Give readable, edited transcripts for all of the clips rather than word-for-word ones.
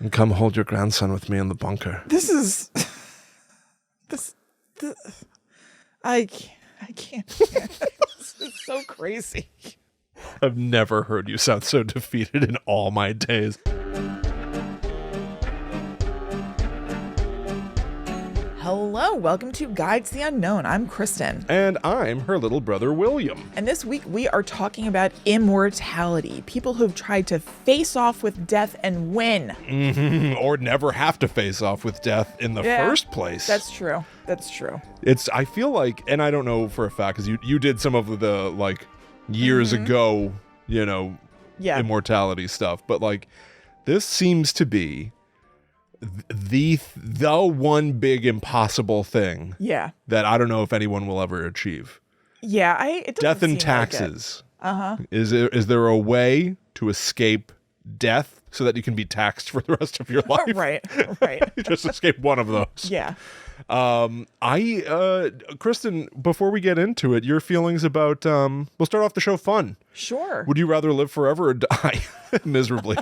And come hold your grandson with me in the bunker. This is I can't. This is so crazy. I've never heard you sound so defeated in all my days. Hello, welcome to Guides to the Unknown. I'm Kristen. And I'm her little brother, William. And this week we are talking about immortality. People who've tried to face off with death and win. Mm-hmm. Or never have to face off with death in the first place. That's true. That's true. I feel like, and I don't know for a fact, because you did some of the, like, years ago, immortality stuff. But, like, this seems to be the one big impossible thing that I don't know if anyone will ever achieve. It death and taxes. Like is there a way to escape death so that you can be taxed for the rest of your life? Right. You just escape one of those. Yeah. Kristen, before we get into it, your feelings about we'll start off the show fun. Sure. Would you rather live forever or die miserably?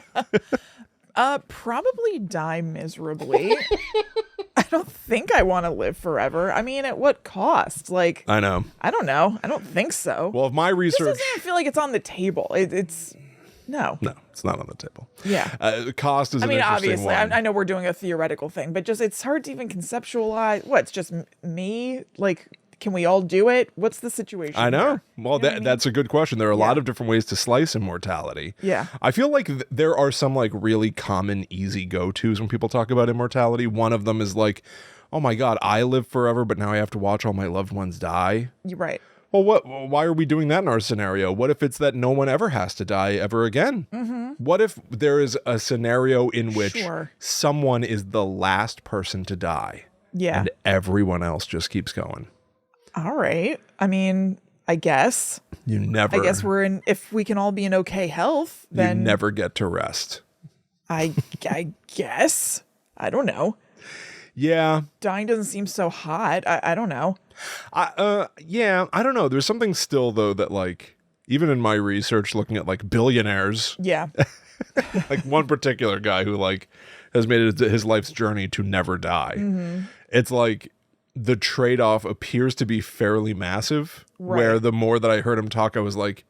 Probably die miserably. I don't think I want to live forever. I mean, at what cost? Like, I know. I don't know. I don't think so. Well, if my research... This doesn't even feel like it's on the table. It's... No. No, it's not on the table. Yeah. Cost is an interesting obviously, one. I know we're doing a theoretical thing, but just it's hard to even conceptualize. What, it's just me? Like... Can we all do it? What's the situation? I know. Here? Well, that's a good question. There are a lot of different ways to slice immortality. Yeah. I feel like there are some like really common, easy go-tos when people talk about immortality. One of them is like, oh my God, I live forever, but now I have to watch all my loved ones die. You're right. Well, why are we doing that in our scenario? What if it's that no one ever has to die ever again? Mm-hmm. What if there is a scenario in which someone is the last person to die? Yeah. And everyone else just keeps going. All right. I mean, I guess. I guess we're in, if we can all be in okay health, then. You never get to rest. I guess. I don't know. Yeah. Dying doesn't seem so hot. I don't know. Yeah, I don't know. There's something still, though, that, like, even in my research looking at, like, billionaires. Yeah. Like, one particular guy who, like, has made it his life's journey to never die. Mm-hmm. It's like, the trade-off appears to be fairly massive, where the more that I heard him talk, I was like,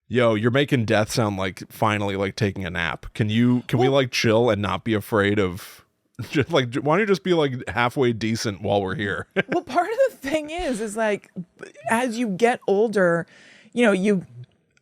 yo, you're making death sound like finally like taking a nap. Can we like chill and not be afraid of just like, why don't you just be like halfway decent while we're here? Well, part of the thing is like, as you get older, you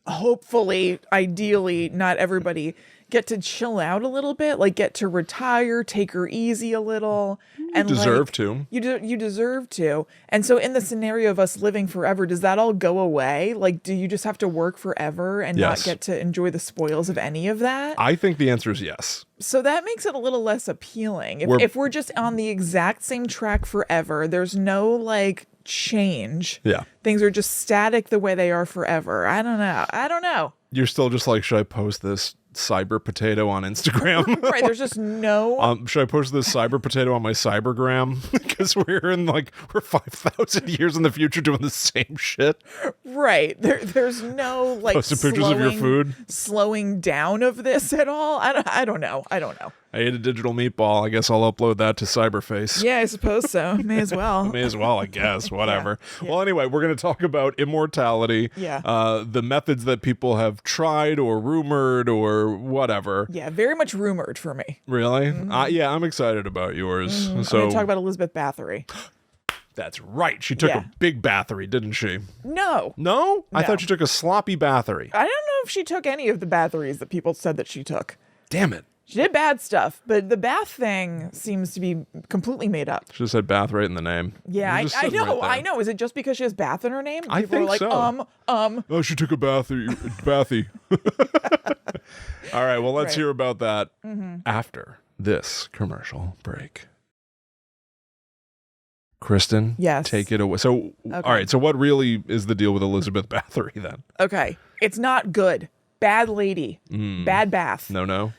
hopefully, ideally, not everybody get to chill out a little bit, like get to retire, take her easy a little. And you deserve to. You deserve to. And so in the scenario of us living forever, does that all go away? Like, do you just have to work forever and not get to enjoy the spoils of any of that? I think the answer is yes. So that makes it a little less appealing. If we're just on the exact same track forever, there's no like change. Yeah. Things are just static the way they are forever. I don't know. You're still just like, should I post this cyber potato on Instagram? Right, there's just no... should I post this cyber potato on my cybergram? Because we're 5,000 years in the future doing the same shit. Right. There's no like posting pictures of your food, slowing down of this at all. I don't know. I ate a digital meatball. I guess I'll upload that to Cyberface. Yeah, I suppose so. May as well. I guess. Whatever. Yeah. Well, anyway, we're going to talk about immortality. Yeah. The methods that people have tried or rumored or whatever. Yeah, very much rumored for me. Really? Mm-hmm. Yeah, I'm excited about yours. Mm-hmm. So I'm going to talk about Elizabeth Bathory. That's right. She took a big Bathory, didn't she? No. No? I thought she took a sloppy Bathory. I don't know if she took any of the Bathories that people said that she took. Damn it. She did bad stuff, but the bath thing seems to be completely made up. She just said bath right in the name. Yeah, I know. I know. Is it just because she has bath in her name? I think are like, so. Oh, she took a bathy. All right, well, let's hear about that after this commercial break. Kristen, yes, take it away. So, all right, so what really is the deal with Elizabeth Bathory then? Okay, it's not good. Bad lady. Bad bath. No.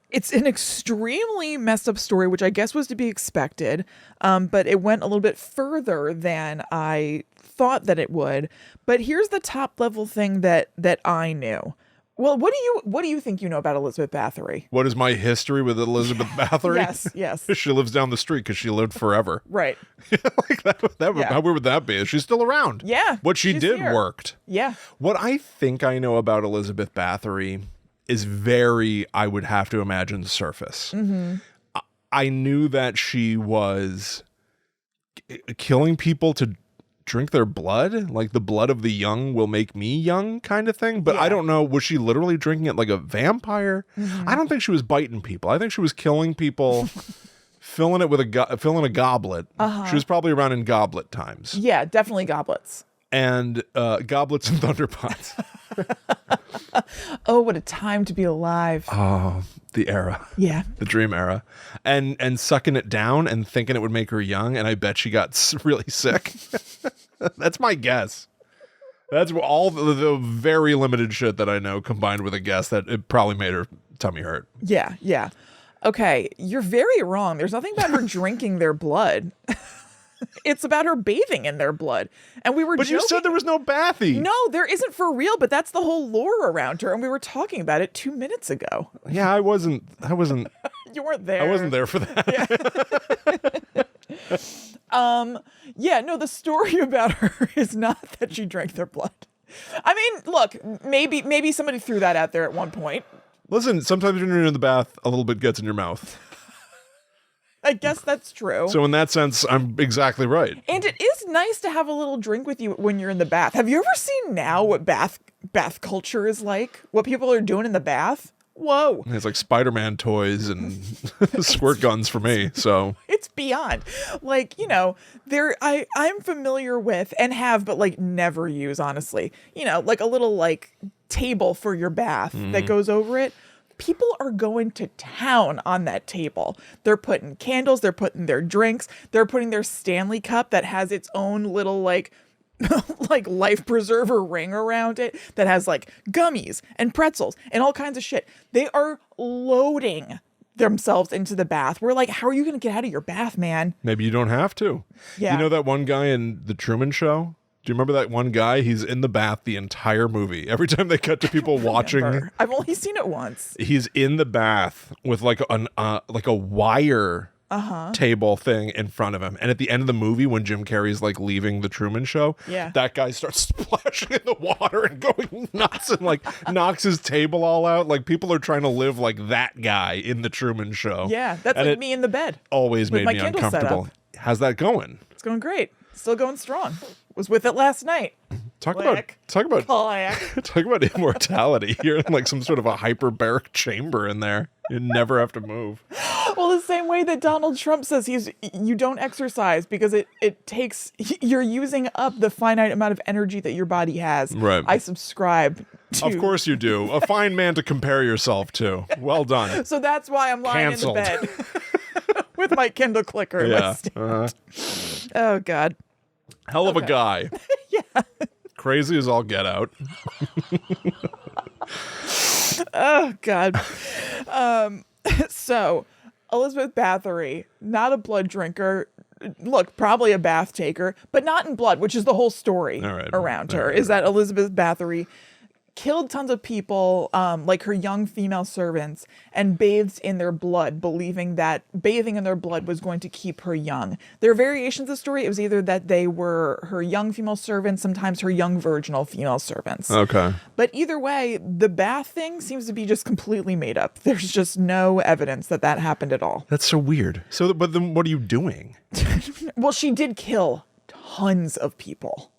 It's an extremely messed up story, which I guess was to be expected, but it went a little bit further than I thought that it would. But here's the top level thing that I knew. Well, what do you think you know about Elizabeth Bathory? What is my history with Elizabeth Bathory? Yes. She lives down the street because she lived forever. Right. Like that. How weird would that be? She's still around. Yeah. What she did here. worked. Yeah. What I think I know about Elizabeth Bathory is very, I would have to imagine, surface. Mm-hmm. I knew that she was killing people to drink their blood, like the blood of the young will make me young kind of thing. But I don't know, was she literally drinking it like a vampire? Mm-hmm. I don't think she was biting people. I think she was killing people, filling a goblet. She was probably around in goblet times. Yeah, definitely goblets. And goblets and thunderpots. Oh, what a time to be alive. Oh, the era. Yeah. The dream era. And sucking it down and thinking it would make her young. And I bet she got really sick. That's my guess. That's all the very limited shit that I know combined with a guess that it probably made her tummy hurt. Yeah. Okay, you're very wrong. There's nothing about her drinking their blood. It's about her bathing in their blood. And we were But joking. you said there was no bathy. No, there isn't for real, but that's the whole lore around her. And we were talking about it 2 minutes ago. Yeah, I wasn't You weren't there. I wasn't there for that. Yeah, no, the story about her is not that she drank their blood. I mean, look, maybe somebody threw that out there at one point. Listen, sometimes when you're in the bath, a little bit gets in your mouth. I guess that's true. So in that sense, I'm exactly right. And it is nice to have a little drink with you when you're in the bath. Have you ever seen now what bath culture is like? What people are doing in the bath? Whoa. It's like Spider-Man toys and squirt guns for me. So it's beyond. Like, I'm familiar with and have, but like never use, honestly. Like a little like table for your bath that goes over it. People are going to town on that table. They're putting candles, they're putting their drinks, they're putting their Stanley cup that has its own little like life preserver ring around it that has like gummies and pretzels and all kinds of shit. They are loading themselves into the bath. We're like, how are you going to get out of your bath, man? maybe you don't have to. Yeah. You know that one guy in The Truman Show? Do you remember that one guy? He's in the bath the entire movie. Every time they cut to people watching, I've only seen it once. he's in the bath with like a wire table thing in front of him. And at the end of the movie, when Jim Carrey's like leaving the Truman Show, that guy starts splashing in the water and going nuts and like knocks his table all out. Like people are trying to live like that guy in the Truman Show. Yeah, that's and like me in the bed. Always with made my me candle uncomfortable. How's that going? It's going great. Still going strong. Was with it last night. Talk about immortality. You're in like some sort of a hyperbaric chamber in there. You never have to move. Well, the same way that Donald Trump says you don't exercise because it takes, you're using up the finite amount of energy that your body has. Right. I subscribe to. Of course you do. A fine man to compare yourself to. Well done. So that's why I'm lying Canceled. in the bed with my Kindle clicker. Yeah. Oh, God. Hell of a guy. Yeah. Crazy as all get out. Oh, God. So, Elizabeth Bathory, not a blood drinker. Look, probably a bath taker, but not in blood, which is the whole story around her, is that Elizabeth Bathory killed tons of people, like her young female servants, and bathed in their blood, believing that bathing in their blood was going to keep her young. There are variations of the story. It was either that they were her young female servants, sometimes her young virginal female servants. Okay. But either way, the bath thing seems to be just completely made up. There's just no evidence that happened at all. That's so weird. But then what are you doing? Well, she did kill tons of people.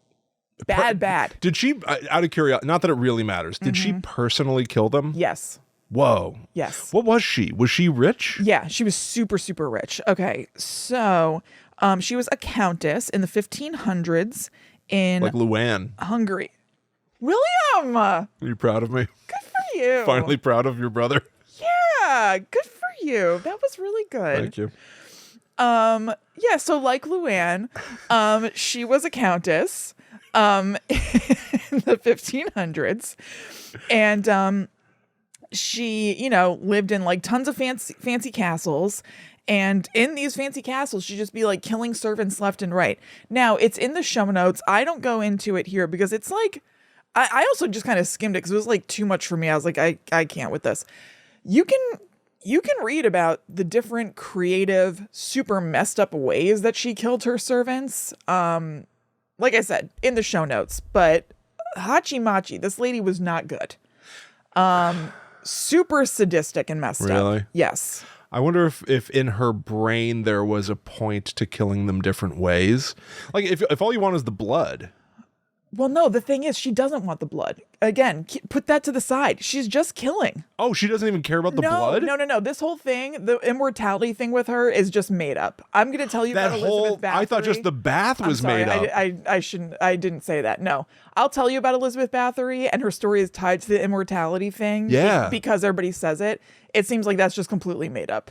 Bad. Did she, out of curiosity, not that it really matters, did she personally kill them? Yes. Whoa. Yes. What was she? Was she rich? Yeah, she was super, super rich. Okay, so she was a countess in the 1500s in Like Luann. Hungary. William! Are you proud of me? Good for you. Finally proud of your brother? Yeah, good for you. That was really good. Thank you. Yeah, so like Luann, she was a countess in the 1500s, and she lived in like tons of fancy castles, and in these fancy castles she'd just be like killing servants left and right. Now it's in the show notes. I don't go into it here because it's like I also just kind of skimmed it because it was like too much for me. I was like, I can't with this. You can read about the different creative, super messed up ways that she killed her servants. Like I said, in the show notes, but Hachimachi, this lady was not good. Super sadistic and messed up. Really? Yes. I wonder if in her brain there was a point to killing them different ways. Like if all you want is the blood. Well, no, the thing is, she doesn't want the blood. Again, put that to the side. She's just killing. Oh, she doesn't even care about the blood? No. This whole thing, the immortality thing with her is just made up. I'm going to tell you that about whole, Elizabeth Bathory. I thought just the bath was made up. I didn't say that. No. I'll tell you about Elizabeth Bathory, and her story is tied to the immortality thing. Yeah. Because everybody says it. It seems like that's just completely made up.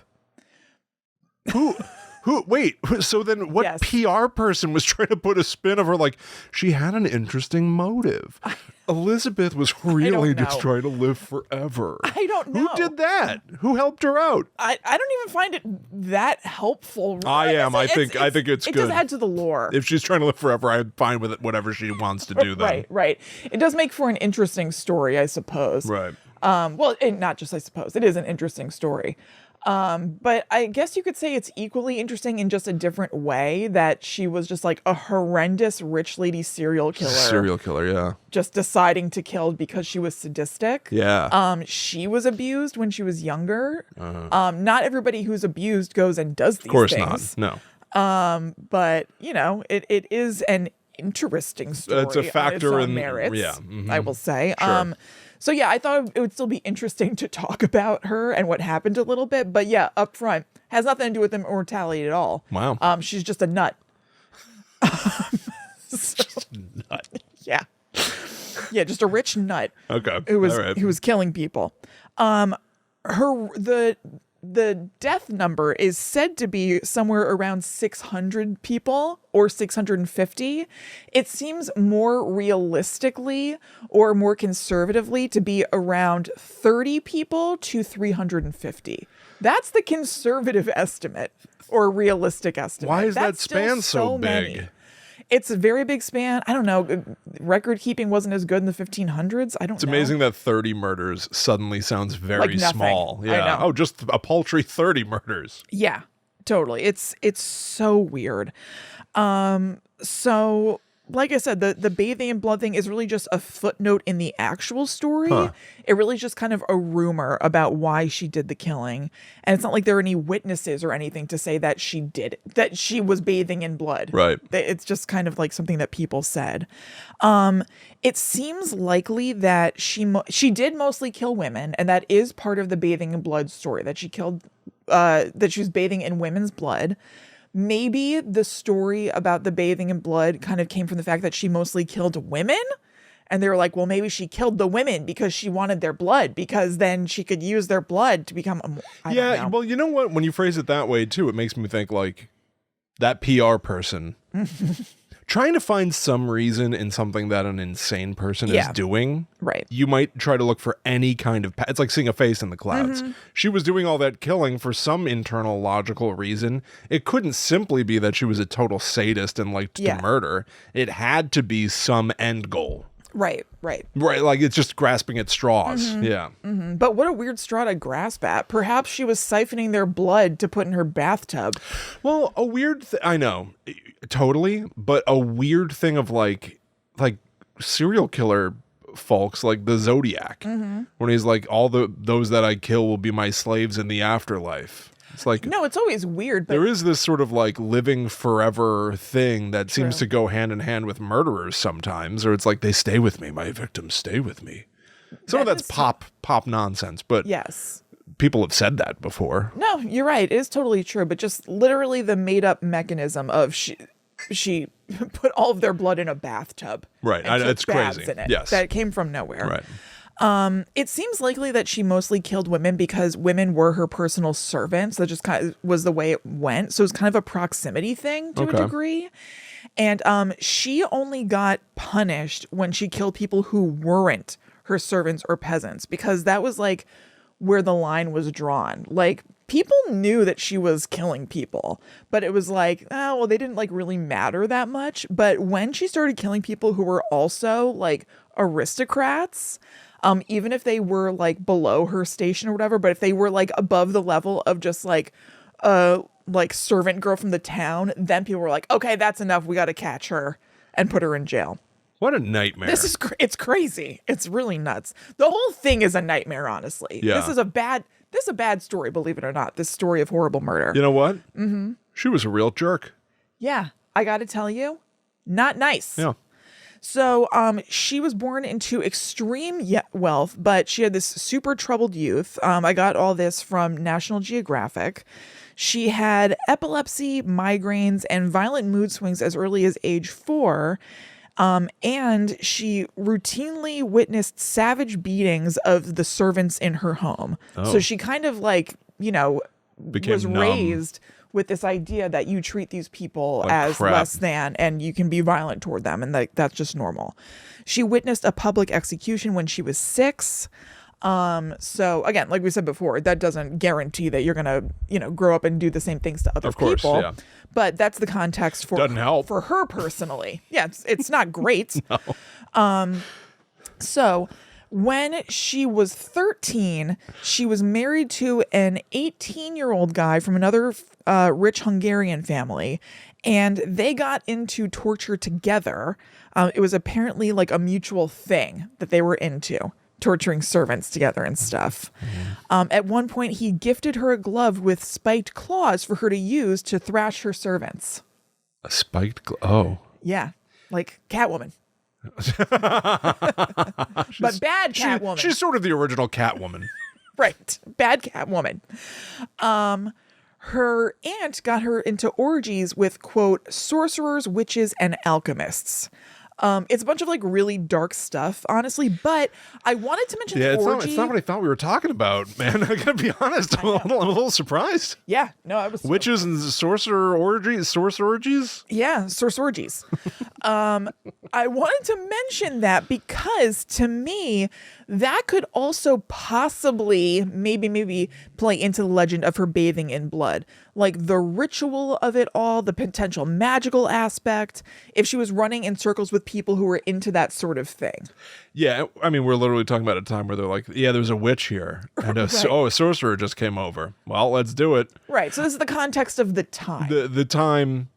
Wait, so then what? Yes. PR person was trying to put a spin of her like, she had an interesting motive. Elizabeth was really just trying to live forever. I don't know. Who did that? Who helped her out? I don't even find it that helpful. I am. I think it's good. It does add to the lore. If she's trying to live forever, I'm fine with it, whatever she wants to do then. Right. It does make for an interesting story, I suppose. Right. Well, not just I suppose. It is an interesting story. But I guess you could say it's equally interesting in just a different way that she was just like a horrendous rich lady serial killer. Yeah. Just deciding to kill because she was sadistic. Yeah. She was abused when she was younger. Not everybody who's abused goes and does these things. Of course not. No. But it is an interesting story. It's a factor on its own in merits, yeah. Mm-hmm. I will say. Sure. So yeah, I thought it would still be interesting to talk about her and what happened a little bit. But yeah, up front, has nothing to do with immortality at all. Wow. She's just a nut. Just a nut. Yeah. Yeah, just a rich nut. Okay. Who was All right. who was killing people. The death number is said to be somewhere around 600 people or 650. It seems more realistically or more conservatively to be around 30 people to 350. That's the conservative estimate or realistic estimate. Why is That's that span still so big? many. It's a very big span. I don't know. Record keeping wasn't as good in the 1500s. I don't know. It's amazing that 30 murders suddenly sounds very Like nothing. small. I Yeah. know. Oh, just a paltry 30 murders. Yeah, totally. It's so weird. So like I said, the bathing in blood thing is really just a footnote in the actual story. It really is just kind of a rumor about why she did the killing. And it's not like there are any witnesses or anything to say that she did it, that she was bathing in blood. Right. It's just kind of like something that people said. It seems likely that she did mostly kill women, and that is part of the bathing in blood story, that she killed, that she was bathing in women's blood. Maybe the story about the bathing in blood kind of came from the fact that she mostly killed women. And they were like, well, maybe she killed the women because she wanted their blood, because then she could use their blood to become I don't know. Well, you know what? When you phrase it that way, too, it makes me think like that PR person trying to find some reason in something that an insane person is doing. Right. You might try to look for any kind of... It's like seeing a face in the clouds. She was doing all that killing for some internal logical reason. It couldn't simply be that she was a total sadist and liked to murder. It had to be some end goal. Right. Like it's just grasping at straws. Yeah. But what a weird straw to grasp at. Perhaps she was siphoning their blood to put in her bathtub. Well, a weird I know, totally, but a weird thing of like serial killer folks, like the Zodiac, when he's like, all those that I kill will be my slaves in the afterlife. It's like, no, it's always weird. But there is this sort of like living forever thing that seems to go hand in hand with murderers sometimes, or it's like, they stay with me. My victims stay with me. Some of that's pop nonsense, but yes, people have said that before. No, you're right. It is totally true. But just literally the made up mechanism of she put all of their blood in a bathtub. Right. And It's crazy. In it. Yes. That came from nowhere. Right. It seems likely that she mostly killed women because women were her personal servants. That just kind of was the way it went. So it's kind of a proximity thing to a degree. And she only got punished when she killed people who weren't her servants or peasants, because that was like where the line was drawn. Like people knew that she was killing people, but it was like, oh, well, they didn't like really matter that much. But when she started killing people who were also like aristocrats, even if they were like below her station or whatever, but if they were like above the level of just like servant girl from the town, then people were like, okay, that's enough. We got to catch her and put her in jail. What a nightmare. It's crazy. It's really nuts. The whole thing is a nightmare, honestly. Yeah. This is a bad story, believe it or not. This story of horrible murder. You know what? Mm-hmm. She was a real jerk. Yeah. I got to tell you, not nice. Yeah. So she was born into extreme wealth, but she had this super troubled youth. I got all this from National Geographic. She had epilepsy, migraines, and violent mood swings as early as age 4. And she routinely witnessed savage beatings of the servants in her home. Oh. So she kind of like, Became was numb. raised with this idea that you treat these people Like as crap. less than and you can be violent toward them. And that's just normal. She witnessed a public execution when she was 6. So again, like we said before, that doesn't guarantee that you're going to, grow up and do the same things to other Of course, people. yeah. But that's the context for Doesn't help. for her personally. Yeah, it's not great. No. So when she was 13, she was married to an 18-year-old guy from another rich Hungarian family, and they got into torture together. It was apparently like a mutual thing that they were into, torturing servants together and stuff. At one point, he gifted her a glove with spiked claws for her to use to thrash her servants. A spiked oh. Yeah, like Catwoman. But bad Catwoman. She's sort of the original Catwoman. Right. Bad Catwoman. Her aunt got her into orgies with, quote, sorcerers, witches, and alchemists. It's a bunch of like really dark stuff, honestly, but I wanted to mention the orgy. It's not what I thought we were talking about, man. I gotta be honest. I'm a little surprised. Yeah, no, I was. Witches and sorcerer orgies? Yeah, sororgies. I wanted to mention that because to me, that could also possibly maybe play into the legend of her bathing in blood. Like the ritual of it all, the potential magical aspect, if she was running in circles with people who were into that sort of thing. Yeah, I mean, we're literally talking about a time where they're like, yeah, there's a witch here. And a sorcerer just came over. Well, let's do it. Right, so this is the context of the time. The time...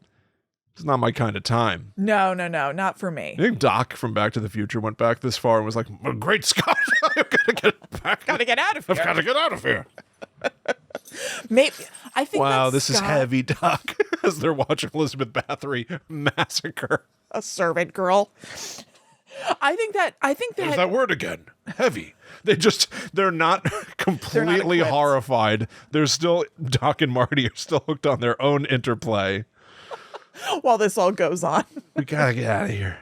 It's not my kind of time. No, not for me. I think Doc from Back to the Future went back this far and was like, oh, great Scott, I've got to get back. Gotta get out of here. I've got to get out of here. Maybe I think. Wow, that's this is Scott, heavy, Doc. As they're watching Elizabeth Bathory massacre. a servant girl. I think that. There's that word again. Heavy. They're not completely equipped. horrified. They're still, Doc and Marty are still hooked on their own interplay. While this all goes on. We gotta get out of here.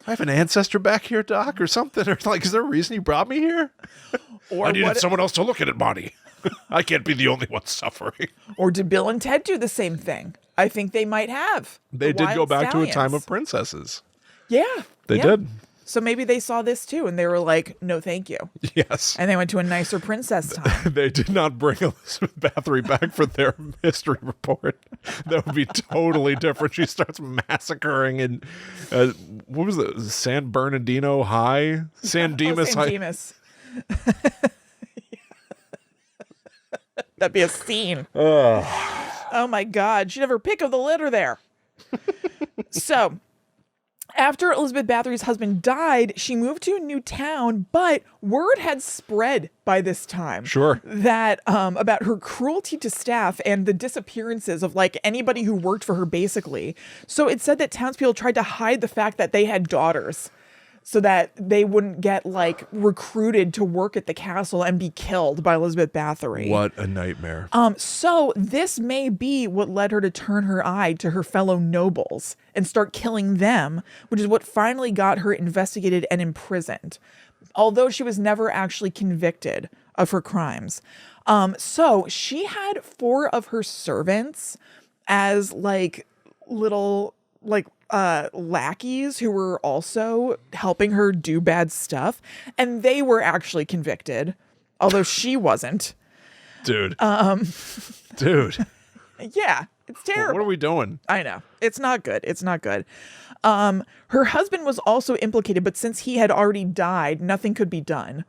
I have an ancestor back here, Doc, or something. Or like, is there a reason you brought me here? Or I needed someone else to look at it, Marty. I can't be the only one suffering. Or did Bill and Ted do the same thing? I think they might have. They The did go Wild back to a time Stallions. of princesses. Yeah. They yeah. did. So maybe they saw this too and they were like, no, thank you. Yes. And they went to a nicer princess time. They did not bring Elizabeth Bathory back for their history report. That would be totally different. She starts massacring in, what was it? San Bernardino High? San Dimas High? Dimas. That'd be a scene. Oh my God. She'd have her pick of the litter there. So after Elizabeth Bathory's husband died, she moved to a new town, but word had spread by this time. Sure. That about her cruelty to staff and the disappearances of like anybody who worked for her, basically. So it said that townspeople tried to hide the fact that they had daughters so that they wouldn't get like recruited to work at the castle and be killed by Elizabeth Bathory. What a nightmare. So this may be what led her to turn her eye to her fellow nobles and start killing them, which is what finally got her investigated and imprisoned, although she was never actually convicted of her crimes. So she had 4 of her servants as like little like lackeys who were also helping her do bad stuff, and they were actually convicted, although she wasn't. Dude. Dude. Yeah, it's terrible. What are we doing? I know. It's not good. It's not good. Her husband was also implicated, but since he had already died, nothing could be done.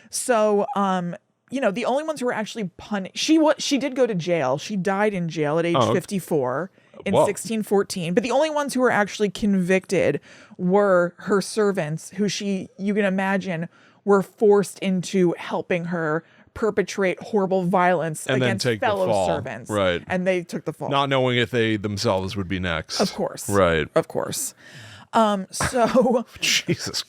So, the only ones who were actually punished, she did go to jail. She died in jail at age 54 in 1614. But the only ones who were actually convicted were her servants, who you can imagine, were forced into helping her perpetrate horrible violence and against fellow servants. Right. And they took the fall. Not knowing if they themselves would be next. Of course. Right. Of course. So Jesus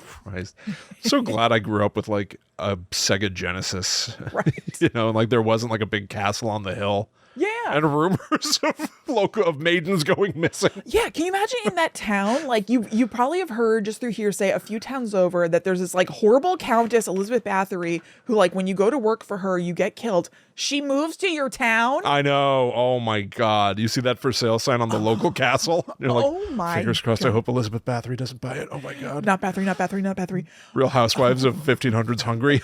Christ. So glad I grew up with like a Sega Genesis. Right. Like there wasn't like a big castle on the hill. Yeah. And rumors of maidens going missing. Yeah, can you imagine in that town? Like you probably have heard just through hearsay a few towns over that there's this like horrible Countess Elizabeth Bathory who, like, when you go to work for her, you get killed. She moves to your town. I know. Oh my God. You see that for sale sign on the local castle? You're like, oh my fingers crossed. God. I hope Elizabeth Bathory doesn't buy it. Oh my God. Not Bathory, not Bathory, not Bathory. Real Housewives of 1500s Hungary.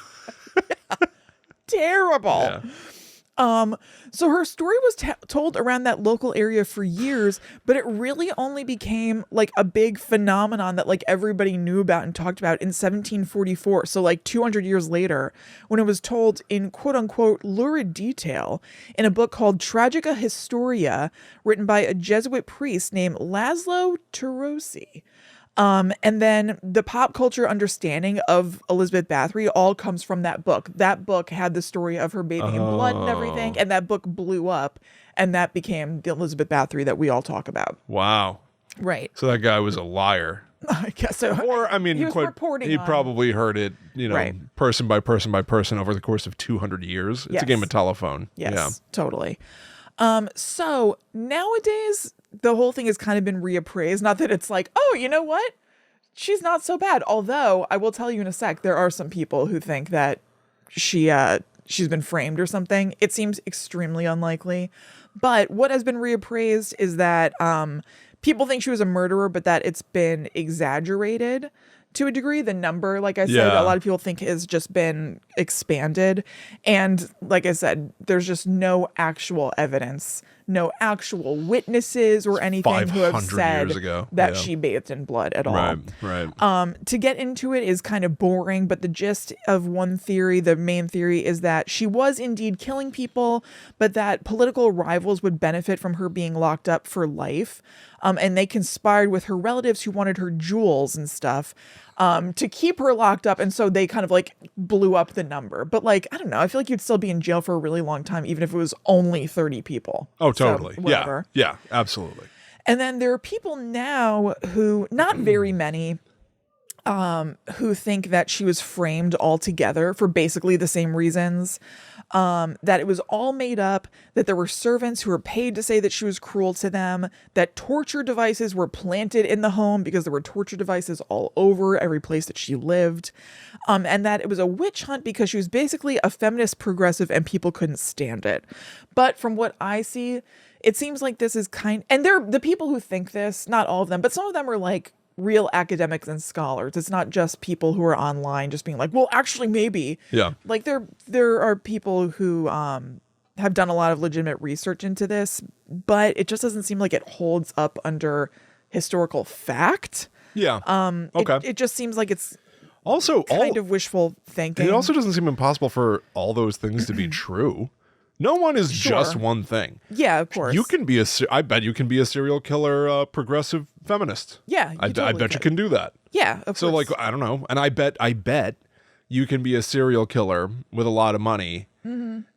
Terrible. Yeah. So her story was told around that local area for years, but it really only became like a big phenomenon that like everybody knew about and talked about in 1744. So like 200 years later, when it was told in quote unquote lurid detail in a book called Tragica Historia, written by a Jesuit priest named Laszlo Tarosi. And then the pop culture understanding of Elizabeth Bathory all comes from that book. That book had the story of her bathing in blood and everything, and that book blew up, and that became the Elizabeth Bathory that we all talk about. Wow. Right. So that guy was a liar. I guess so. Or, I mean, he was reporting he on... probably heard it, Right. person by person by person over the course of 200 years. It's Yes. a game of telephone. Yes, Yeah. totally. So nowadays, the whole thing has kind of been reappraised. Not that it's like, oh, you know what? She's not so bad. Although I will tell you in a sec, there are some people who think that she's been framed or something. It seems extremely unlikely. But what has been reappraised is that people think she was a murderer, but that it's been exaggerated to a degree. The number, like I said, a lot of people think has just been expanded. And like I said, there's just no actual evidence, no actual witnesses or anything who have 500 said years ago. that she bathed in blood at all. Right. To get into it is kind of boring, but the gist of one theory, the main theory, is that she was indeed killing people, but that political rivals would benefit from her being locked up for life. And they conspired with her relatives who wanted her jewels and stuff to keep her locked up. And so they kind of like blew up the number. But like, I don't know, I feel like you'd still be in jail for a really long time, even if it was only 30 people. Oh, totally. So, whatever. Yeah, absolutely. And then there are people now who, not very many, who think that she was framed altogether for basically the same reasons. That it was all made up, that there were servants who were paid to say that she was cruel to them, that torture devices were planted in the home because there were torture devices all over every place that she lived, and that it was a witch hunt because she was basically a feminist progressive and people couldn't stand it. But from what I see, it seems like this is and they're the people who think this, not all of them, but some of them are like real academics and scholars. It's not just people who are online just being like, well, actually, maybe. Yeah. Like there are people who have done a lot of legitimate research into this, but it just doesn't seem like it holds up under historical fact. Yeah. Okay. It just seems like it's also kind of wishful thinking. It also doesn't seem impossible for all those things to be true. No one is just one thing. Yeah, of course. You can be I bet you can be a serial killer, progressive feminist. Yeah, I bet you can do that. Yeah, of course. So like, I don't know. And I bet you can be a serial killer with a lot of money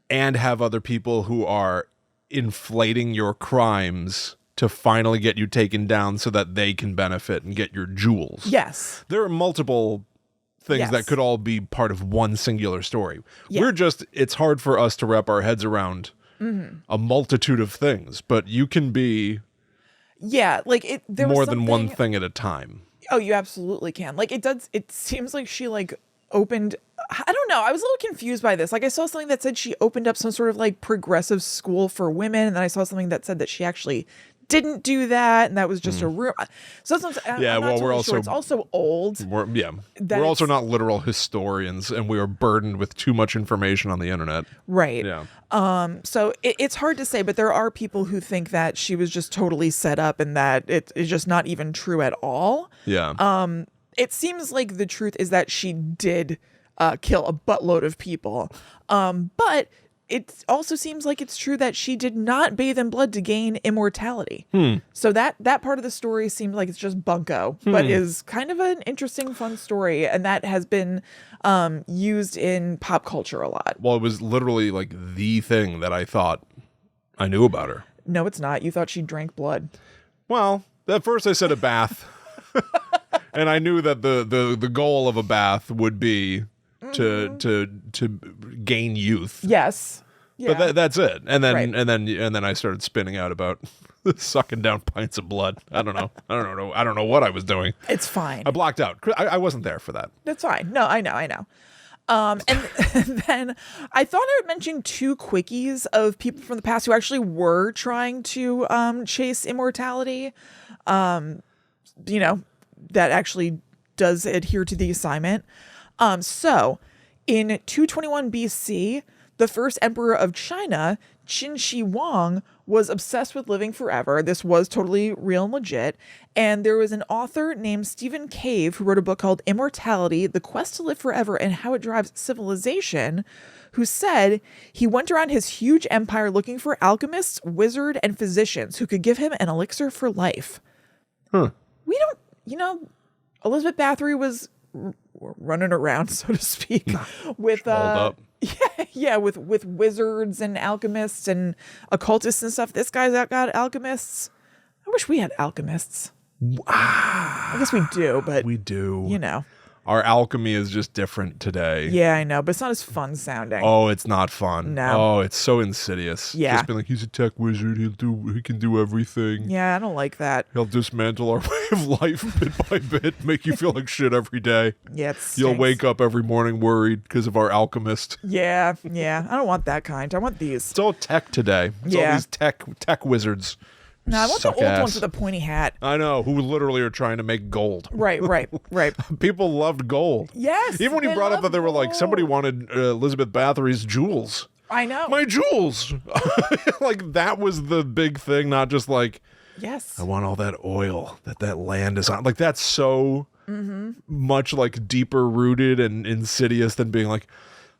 and have other people who are inflating your crimes to finally get you taken down so that they can benefit and get your jewels. Yes. There are multiple things that could all be part of one singular story. Yeah. It's hard for us to wrap our heads around a multitude of things, but you can be there more was than one thing at a time. Oh, you absolutely can. Like it seems like she like opened, I don't know, I was a little confused by this. Like I saw something that said she opened up some sort of like progressive school for women, and then I saw something that said that she actually didn't do that, and that was just a rumor. So that's what Yeah, I'm not well, we're totally also- sure. It's also old. We're also not literal historians, and we are burdened with too much information on the internet. Right. Yeah. So it's hard to say, but there are people who think that she was just totally set up and that it is just not even true at all. Yeah. It seems like the truth is that she did kill a buttload of people. But it also seems like it's true that she did not bathe in blood to gain immortality. So that part of the story seems like it's just bunko, but is kind of an interesting, fun story. And that has been used in pop culture a lot. Well, it was literally like the thing that I thought I knew about her. No, it's not. You thought she drank blood. Well, at first I said a bath. And I knew that the goal of a bath would be to gain youth. Yes. Yeah. But that's it. And then Right. and then I started spinning out about sucking down pints of blood. I don't know what I was doing. It's fine. I blocked out. I wasn't there for that. That's fine. No, I know. And then I thought I would mention 2 quickies of people from the past who actually were trying to chase immortality. That actually does adhere to the assignment. So in 221 BC, the first emperor of China, Qin Shi Huang, was obsessed with living forever. This was totally real and legit. And there was an author named Stephen Cave who wrote a book called Immortality, The Quest to Live Forever and How It Drives Civilization, who said he went around his huge empire looking for alchemists, wizards, and physicians who could give him an elixir for life. We don't, Elizabeth Bathory was running around, so to speak, with Hold up. with wizards and alchemists and occultists and stuff. This guy's got alchemists. I wish we had alchemists. I guess we do, but We do. Our alchemy is just different today. Yeah, I know, but it's not as fun sounding. Oh, it's not fun. No. Oh, it's so insidious. Yeah. Just being like, he's a tech wizard. He can do everything. Yeah, I don't like that. He'll dismantle our way of life bit by bit, make you feel like shit every day. Yeah, it You'll stinks. wake up every morning worried because of our alchemist. Yeah. I don't want that kind. I want these. It's all tech today. It's all Yeah. these tech wizards. No, I want the Suck old ass. ones with a pointy hat. I know, who literally are trying to make gold. Right. People loved gold. Yes. Even when you they brought up love that they were like, gold. somebody wanted Elizabeth Bathory's jewels. I know. My jewels. Like, that was the big thing, not just like, Yes. I want all that oil that land is on. Like, that's so much like deeper rooted and insidious than being like,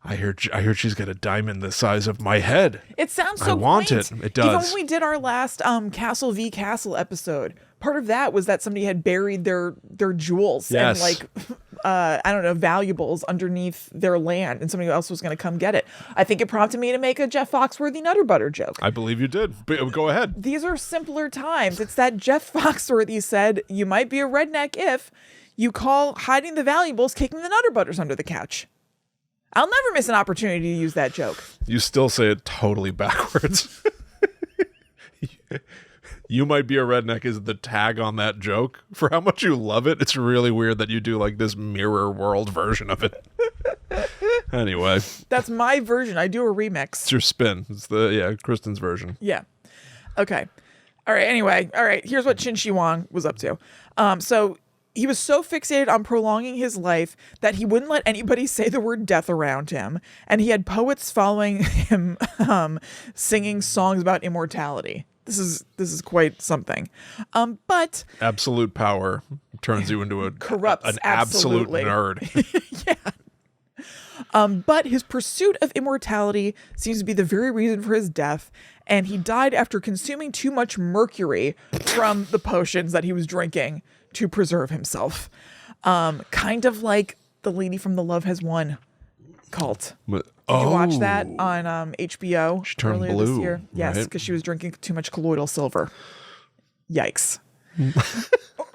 I heard she's got a diamond the size of my head. It sounds so I want quaint. it. It Even does. when we did our last Castle v Castle episode, part of that was that somebody had buried their jewels Yes. and valuables underneath their land, and somebody else was going to come get it. I think it prompted me to make a Jeff Foxworthy Nutter Butter joke. I believe you did. But go ahead. These are simpler times. It's that Jeff Foxworthy said, you might be a redneck if you call hiding the valuables kicking the Nutter Butters under the couch. I'll never miss an opportunity to use that joke. You still say it totally backwards. You might be a redneck is the tag on that joke. For how much you love it, it's really weird that you do like this mirror world version of it. Anyway, That's my version. I do a remix. it's your spin. It's Kristen's version. Yeah. Okay. All right. Anyway. All right. Here's what Qin Shi Huang was up to. So he was so fixated on prolonging his life that he wouldn't let anybody say the word death around him. And he had poets following him, singing songs about immortality. This is quite something. But Absolute power turns you into Corrupts, an absolute absolutely. nerd. But his pursuit of immortality seems to be the very reason for his death, and he died after consuming too much mercury from the potions that he was drinking to preserve himself. Kind of like the lady from The Love Has Won cult. Did you watch that on HBO She turned earlier blue, this year? Yes, right? because she was drinking too much colloidal silver. Yikes.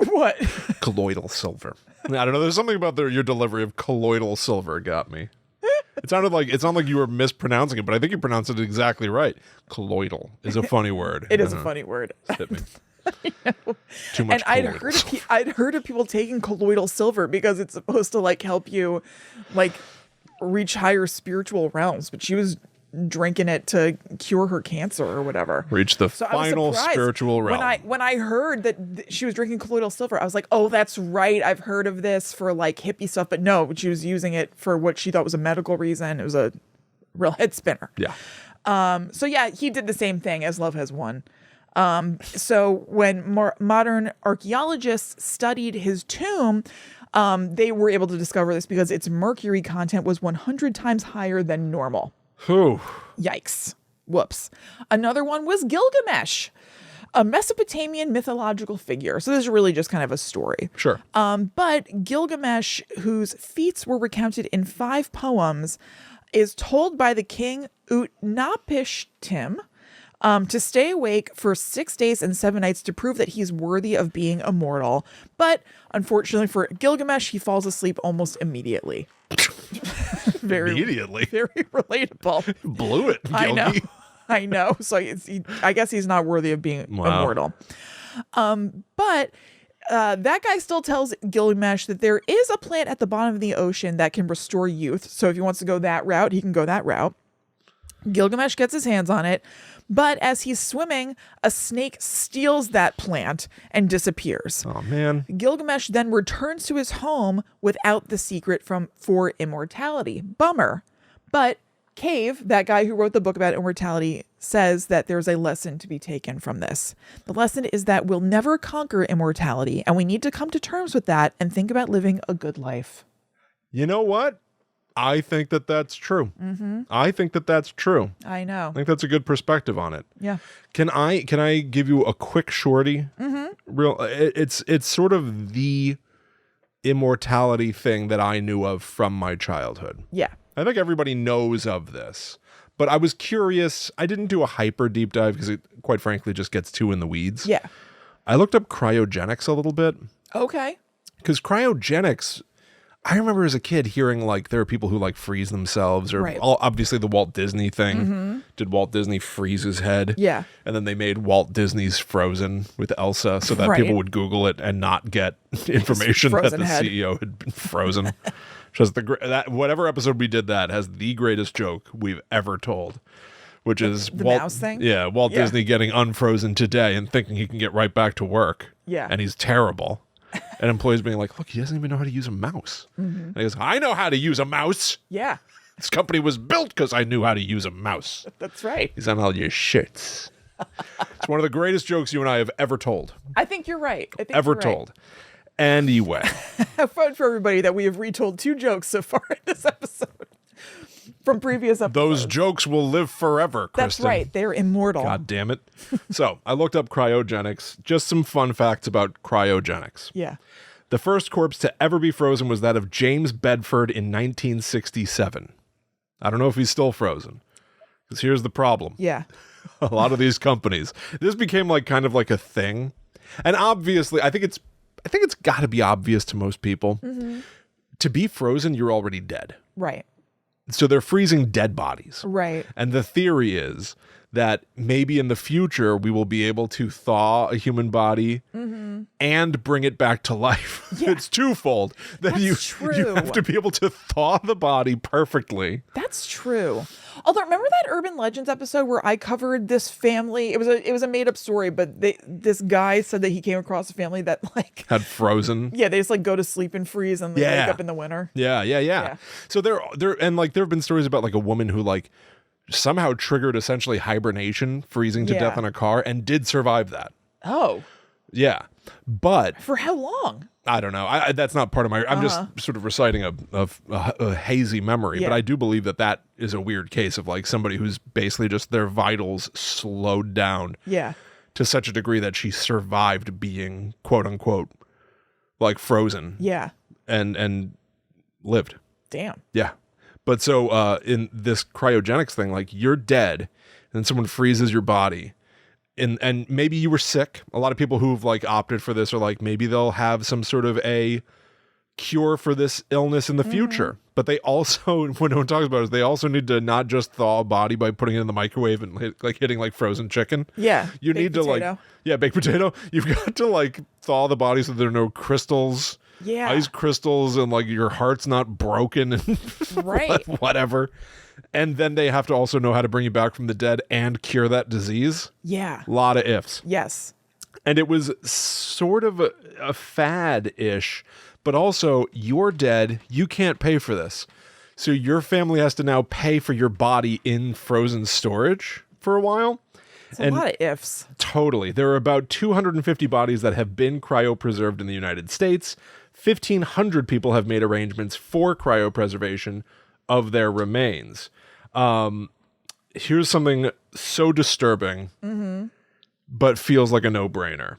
What? Colloidal silver. I don't know. There's something about your delivery of colloidal silver got me. It's not like you were mispronouncing it, but I think you pronounced it exactly right. Colloidal is a funny word. It is a funny word. Hit me. Too much. And I'd colloidal. I'd heard of people taking colloidal silver because it's supposed to like help you like reach higher spiritual realms. But she was drinking it to cure her cancer or whatever. Reach the So I was final surprised spiritual realm. when I heard that she was drinking colloidal silver, I was like, oh, that's right. I've heard of this for like hippie stuff, but no, she was using it for what she thought was a medical reason. It was a real head spinner. Yeah. So yeah, he did the same thing as Love Has Won. So when modern archaeologists studied his tomb, they were able to discover this because its mercury content was 100 times higher than normal. Whew. Yikes. Whoops. Another one was Gilgamesh, a Mesopotamian mythological figure. So this is really just kind of a story. Sure. But Gilgamesh, whose feats were recounted in 5 poems, is told by the king Utnapishtim to stay awake for 6 days and 7 nights to prove that he's worthy of being immortal. But unfortunately for Gilgamesh, he falls asleep almost immediately. Immediately? Very relatable. Blew it, Gilgy. I know. So I guess he's not worthy of being immortal. But that guy still tells Gilgamesh that there is a plant at the bottom of the ocean that can restore youth. So if he wants to go that route, he can go that route. Gilgamesh gets his hands on it, but as he's swimming, a snake steals that plant and disappears. Oh, man. Gilgamesh then returns to his home without the secret for immortality. Bummer. But Cave, that guy who wrote the book about immortality, says that there's a lesson to be taken from this. The lesson is that we'll never conquer immortality, and we need to come to terms with that and think about living a good life. You know what? I think that that's true. Mm-hmm. I think that that's true. I know. I think that's a good perspective on it. Yeah. Can I give you a quick shorty? Mm-hmm. It's sort of the immortality thing that I knew of from my childhood. Yeah. I think everybody knows of this, but I was curious. I didn't do a hyper deep dive because it, quite frankly, just gets too in the weeds. Yeah. I looked up cryogenics a little bit. Okay. Because cryogenics, I remember as a kid hearing like there are people who like freeze themselves, or obviously the Walt Disney thing. Mm-hmm. Did Walt Disney freeze his head? Yeah. And then they made Walt Disney's Frozen with Elsa so that people would Google it and not get information that the CEO had been frozen. Just that whatever episode we did that has the greatest joke we've ever told, which is the Walt, mouse thing. Yeah, Walt Disney getting unfrozen today and thinking he can get right back to work. Yeah, and he's terrible. And employees being like, "Look, he doesn't even know how to use a mouse." Mm-hmm. And he goes, "I know how to use a mouse. Yeah, this company was built because I knew how to use a mouse." That's right. He's on all your shirts. It's one of the greatest jokes you and I have ever told. I think you're right. Ever told. Anyway. Have fun for everybody that we have retold 2 jokes so far in this episode from previous episodes. Those jokes will live forever, Kristen. That's right. They're immortal. God damn it. So I looked up cryogenics. Just some fun facts about cryogenics. Yeah. The first corpse to ever be frozen was that of James Bedford in 1967. I don't know if he's still frozen. Because here's the problem. Yeah. A lot of these companies. This became like kind of like a thing. And obviously, I think it's got to be obvious to most people. Mm-hmm. To be frozen, you're already dead. Right. So they're freezing dead bodies. Right. And the theory is that maybe in the future we will be able to thaw a human body and bring it back to life. Yeah. It's twofold. That you have to be able to thaw the body perfectly. That's true. Although, remember that Urban Legends episode where I covered this family? It was a made up story, but this guy said that he came across a family that like had frozen. Yeah, they just like go to sleep and freeze and they wake up in the winter. Yeah. So there and like there have been stories about like a woman who like somehow triggered essentially hibernation, freezing to death in a car, and did survive that. Oh. Yeah. But for how long? I don't know. That's not part of my... I'm just sort of reciting a hazy memory, but I do believe that is a weird case of like somebody who's basically just their vitals slowed down to such a degree that she survived being quote unquote like frozen. Yeah. And lived. Damn. Yeah. But so in this cryogenics thing, like you're dead and then someone freezes your body. And maybe you were sick. A lot of people who've like opted for this are like, maybe they'll have some sort of a cure for this illness in the future. But they also, when no one talks about it, they also need to not just thaw a body by putting it in the microwave and like hitting like frozen chicken. Yeah. You need to like, baked potato. You've got to like thaw the body so there are no crystals Yeah. ice crystals and like your heart's not broken and Right. whatever. And then they have to also know how to bring you back from the dead and cure that disease. Yeah. A lot of ifs. Yes. And it was sort of a fad-ish, but also you're dead, you can't pay for this. So your family has to now pay for your body in frozen storage for a while. It's a lot of ifs. Totally. There are about 250 bodies that have been cryopreserved in the United States. 1,500 people have made arrangements for cryopreservation of their remains. Here's something so disturbing, but feels like a no-brainer.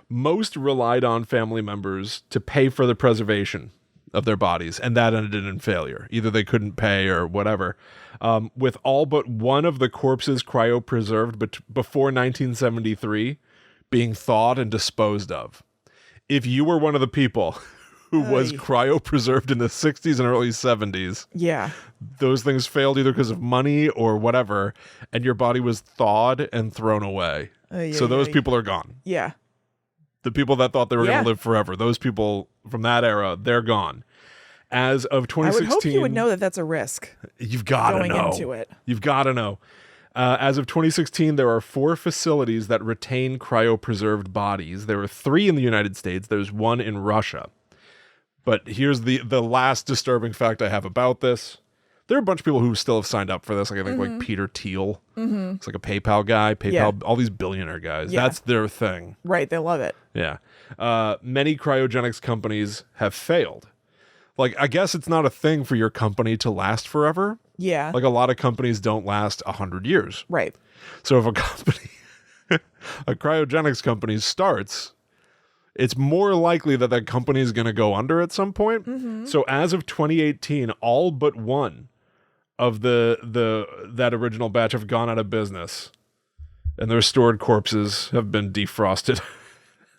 Most relied on family members to pay for the preservation of their bodies, and that ended in failure. Either they couldn't pay or whatever. With all but one of the corpses cryopreserved before 1973 being thawed and disposed of. If you were one of the people who was cryopreserved in the 60s and early 70s, those things failed either because of money or whatever, and your body was thawed and thrown away. So those people are gone. Yeah. The people that thought they were going to live forever, those people from that era, they're gone. As of 2016... I would hope you would know that that's a risk. You've got to know. Going into it. You've got to know. As of 2016, there are 4 facilities that retain cryopreserved bodies. There are 3 in the United States. There's 1 in Russia. But here's the last disturbing fact I have about this. There are a bunch of people who still have signed up for this. Like I think like Peter Thiel. It's like a PayPal guy. All these billionaire guys. That's their thing. Right. They love it. Yeah. Many cryogenics companies have failed. Like, I guess it's not a thing for your company to last forever. Yeah. Like a lot of companies don't last 100 years. Right. So if a company, a cryogenics company starts, it's more likely that that company is going to go under at some point. So as of 2018, all but one of that original batch have gone out of business, and their stored corpses have been defrosted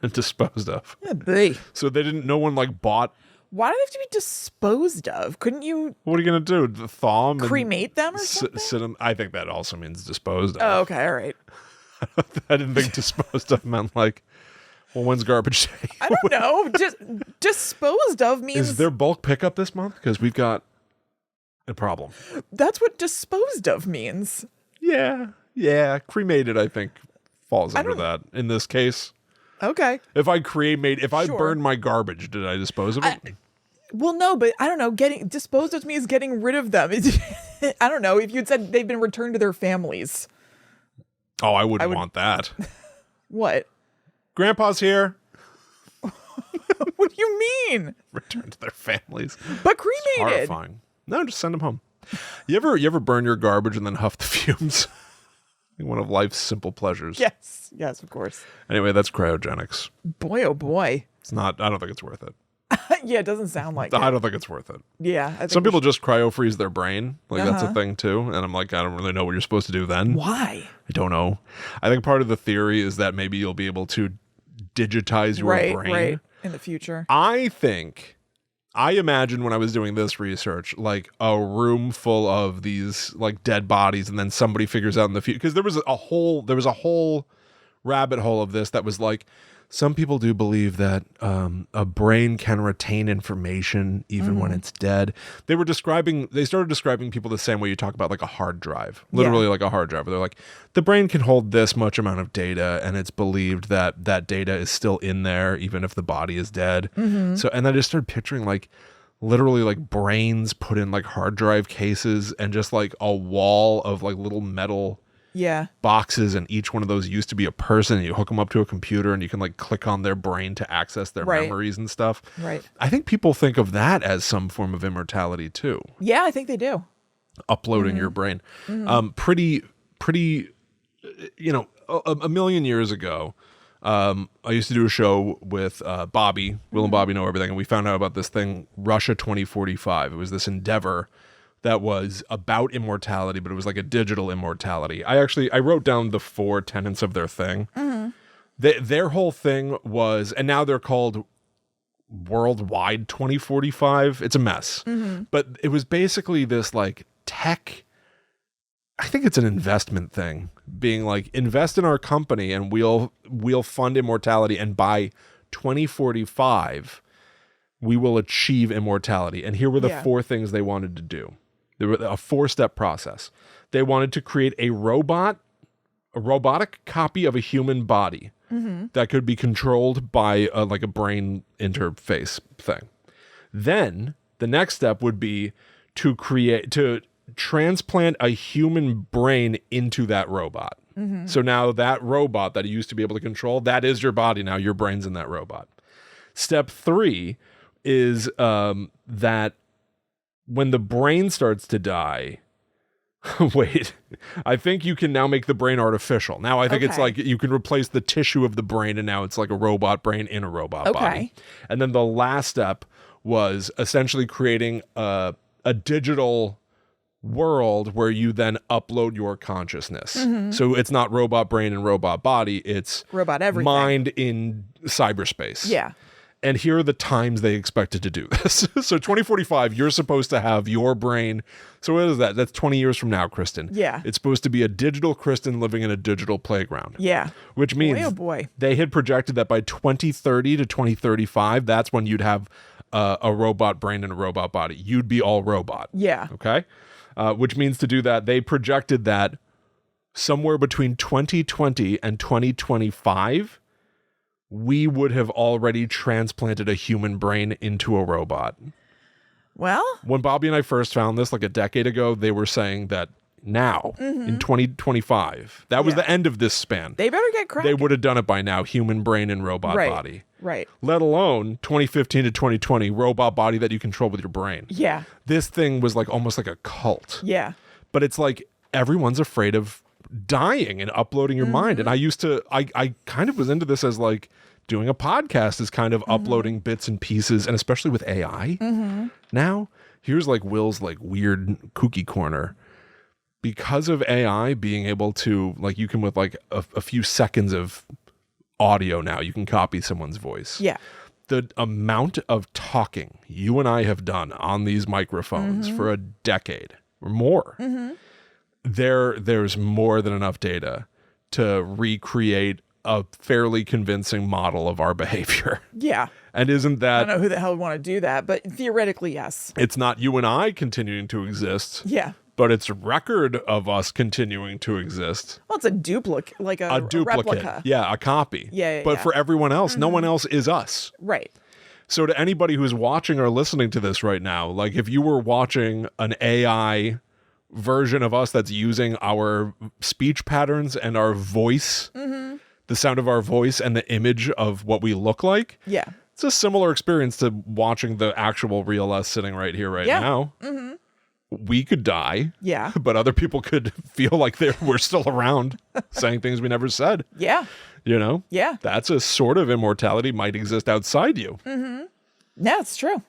and disposed of. Yeah, so no one like bought. Why do they have to be disposed of? Couldn't you? What are you going to do? Thaw them? Cremate them or something? Sit them? I think that also means disposed of. Oh, okay. All right. I didn't think disposed of meant like, well, when's garbage day? I don't know. Just disposed of means... Is there bulk pickup this month? Because we've got a problem. That's what disposed of means. Yeah. Cremated, I think, falls under that in this case. Okay. If I burned my garbage, did I dispose of it? Well, no, but I don't know. Getting disposed of means getting rid of them. I don't know. If you'd said they've been returned to their families. Oh, I wouldn't want that. What? Grandpa's here. What do you mean? Return to their families. But cremated. It's horrifying. No, just send them home. You ever burn your garbage and then huff the fumes? One of life's simple pleasures. Yes, of course. Anyway, that's cryogenics. Boy, oh boy. It's not. I don't think it's worth it. Yeah, it doesn't sound like it. I don't think it's worth it. Yeah. I think some people just cryo freeze their brain. Like that's a thing too. And I'm like, I don't really know what you're supposed to do then. Why? I don't know. I think part of the theory is that maybe you'll be able to digitize your brain. Right. In the future. I imagine when I was doing this research, like a room full of these like dead bodies, and then somebody figures out in the future, because there was a whole rabbit hole of this that was like, some people do believe that a brain can retain information even when it's dead. They started describing people the same way you talk about like a hard drive, literally like a hard drive. They're like, the brain can hold this much amount of data, and it's believed that that data is still in there even if the body is dead. So, and I just started picturing like literally like brains put in like hard drive cases, and just like a wall of like little metal boxes, and each one of those used to be a person, and you hook them up to a computer and you can like click on their brain to access their memories and stuff. Right. I think people think of that as some form of immortality too. Yeah, I think they do. Uploading your brain. Pretty, a million years ago, I used to do a show with Bobby. Will and Bobby Know Everything, and we found out about this thing, Russia 2045. It was this endeavor that was about immortality, but it was like a digital immortality. I wrote down the 4 tenets of their thing. Their whole thing was, and now they're called Worldwide 2045. It's a mess. But it was basically this like tech, I think it's an investment thing, being like, invest in our company and we'll fund immortality, and by 2045 we will achieve immortality. And here were the 4 things they wanted to do. There were a 4-step process. They wanted to create a robotic copy of a human body that could be controlled by like a brain interface thing. Then the next step would be to transplant a human brain into that robot. So now that robot that you used to be able to control, that is your body now. Your brain's in that robot. Step 3 is that when the brain starts to die, wait, I think you can now make the brain artificial. Now I think it's like you can replace the tissue of the brain, and now it's like a robot brain in a robot body. And then the last step was essentially creating a digital world where you then upload your consciousness. So it's not robot brain and robot body, it's robot everything. Mind in cyberspace. Yeah. And here are the times they expected to do this. So 2045, you're supposed to have your brain. So what is that? That's 20 years from now, Kristen. Yeah. It's supposed to be a digital Kristen living in a digital playground. Yeah. Which means they had projected that by 2030 to 2035, that's when you'd have a robot brain and a robot body. You'd be all robot. Yeah. Okay? Which means to do that, they projected that somewhere between 2020 and 2025, we would have already transplanted a human brain into a robot. Well, when Bobby and I first found this like a decade ago, they were saying that now in 2025, that was the end of this span. They better get cracking. They would have done it by now, human brain and robot body. Right. Let alone 2015 to 2020, robot body that you control with your brain. Yeah. This thing was like almost like a cult. Yeah. But it's like everyone's afraid of dying and uploading your mind. And I kind of was into this as like doing a podcast is kind of uploading bits and pieces, and especially with AI. Now, here's like Will's like weird kooky corner. Because of AI being able to, like, you can with like a few seconds of audio now, you can copy someone's voice. Yeah. The amount of talking you and I have done on these microphones for a decade or more, there's more than enough data to recreate a fairly convincing model of our behavior. Yeah. And isn't that... I don't know who the hell would want to do that, but theoretically, yes. It's not you and I continuing to exist. Yeah. But it's a record of us continuing to exist. Well, it's a duplicate, like a duplicate. replica. Yeah, a copy. Yeah. But for everyone else, no one else is us. Right. So to anybody who's watching or listening to this right now, like if you were watching an AI version of us that's using our speech patterns and our voice, the sound of our voice and the image of what we look like. Yeah. It's a similar experience to watching the actual real us sitting right here right now. We could die. Yeah. But other people could feel like we're still around saying things we never said. Yeah. You know? Yeah. That's a sort of immortality might exist outside you. Yeah, it's true.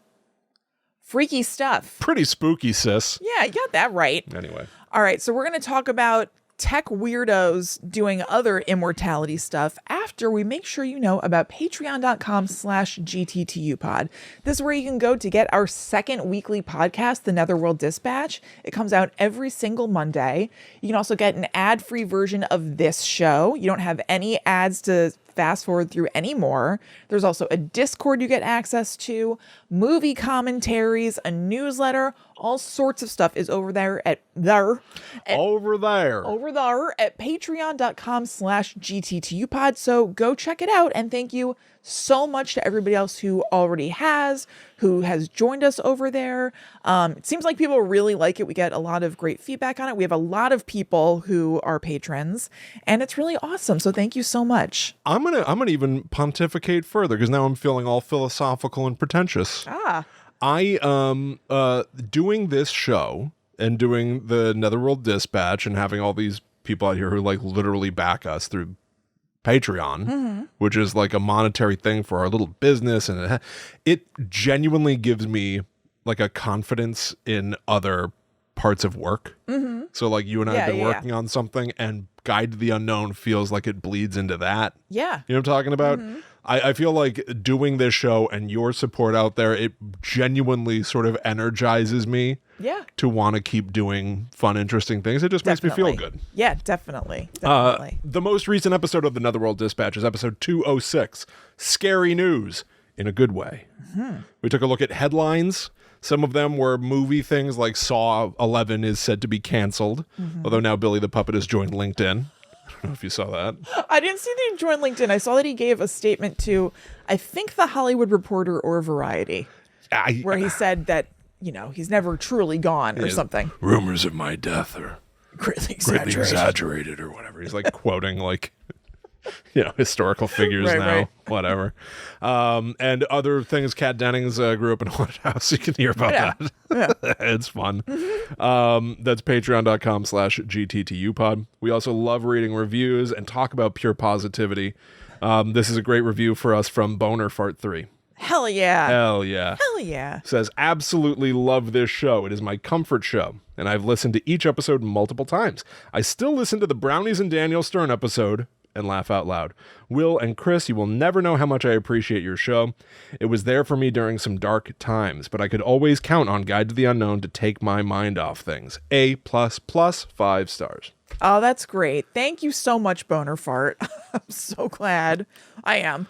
Freaky stuff. Pretty spooky, sis. Yeah, you got that right. Anyway. All right, so we're going to talk about tech weirdos doing other immortality stuff after we make sure you know about patreon.com/GTTUpod. This is where you can go to get our second weekly podcast, The Netherworld Dispatch. It comes out every single Monday. You can also get an ad-free version of this show. You don't have any ads to fast forward through anymore. There's also a Discord you get access to, movie commentaries, a newsletter, all sorts of stuff is over there at patreon.com/GTTUpod. So go check it out, and thank you so much to everybody else who has joined us over there. It seems like people really like it. We get a lot of great feedback on it. We have a lot of people who are patrons, and it's really awesome. So thank you so much. I'm gonna even pontificate further because now I'm feeling all philosophical and pretentious. I doing this show and doing the Netherworld Dispatch and having all these people out here who like literally back us through Patreon, which is like a monetary thing for our little business, and it genuinely gives me like a confidence in other parts of work. So like you and I have been working on something, and Guide to the Unknown feels like it bleeds into that. Yeah. You know what I'm talking about? I feel like doing this show and your support out there, it genuinely sort of energizes me to want to keep doing fun, interesting things. It just makes me feel good. Yeah, definitely. The most recent episode of the Netherworld Dispatch is episode 206, Scary News, in a good way. We took a look at headlines. Some of them were movie things like Saw 11 is said to be canceled, although now Billy the Puppet has joined LinkedIn. I don't know if you saw that. I didn't see that he joined LinkedIn. I saw that he gave a statement to, I think, The Hollywood Reporter or Variety, where he said that, he's never truly gone or something. Rumors of my death are greatly exaggerated or whatever. He's like quoting historical figures now, whatever. And other things. Kat Dennings grew up in a haunted house. You can hear about that. Yeah. It's fun. That's patreon.com/GTTUpod. We also love reading reviews and talk about pure positivity. This is a great review for us from Boner Fart 3. Hell yeah. Hell yeah. Hell yeah. Says, absolutely love this show. It is my comfort show, and I've listened to each episode multiple times. I still listen to the Brownies and Daniel Stern episode and laugh out loud. Will and Chris, you will never know how much I appreciate your show. It was there for me during some dark times, but I could always count on Guide to the Unknown to take my mind off things. A++, 5 stars. Oh, that's great. Thank you so much, Boner Fart. I'm so glad. I am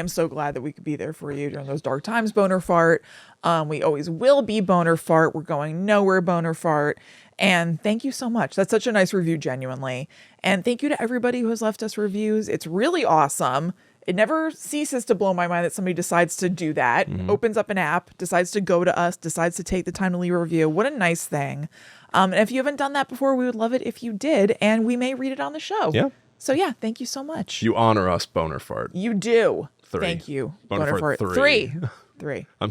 so glad that we could be there for you during those dark times, Boner Fart. We always will be, Boner Fart. We're going nowhere, Boner Fart. And thank you so much. That's such a nice review, genuinely. And thank you to everybody who has left us reviews. It's really awesome. It never ceases to blow my mind that somebody decides to do that, opens up an app, decides to go to us, decides to take the time to leave a review. What a nice thing. And if you haven't done that before, we would love it if you did, and we may read it on the show. Yeah. So yeah, thank you so much. You honor us, Boner Fart. You do. 3. Thank you. Boner Fart 3. 3. I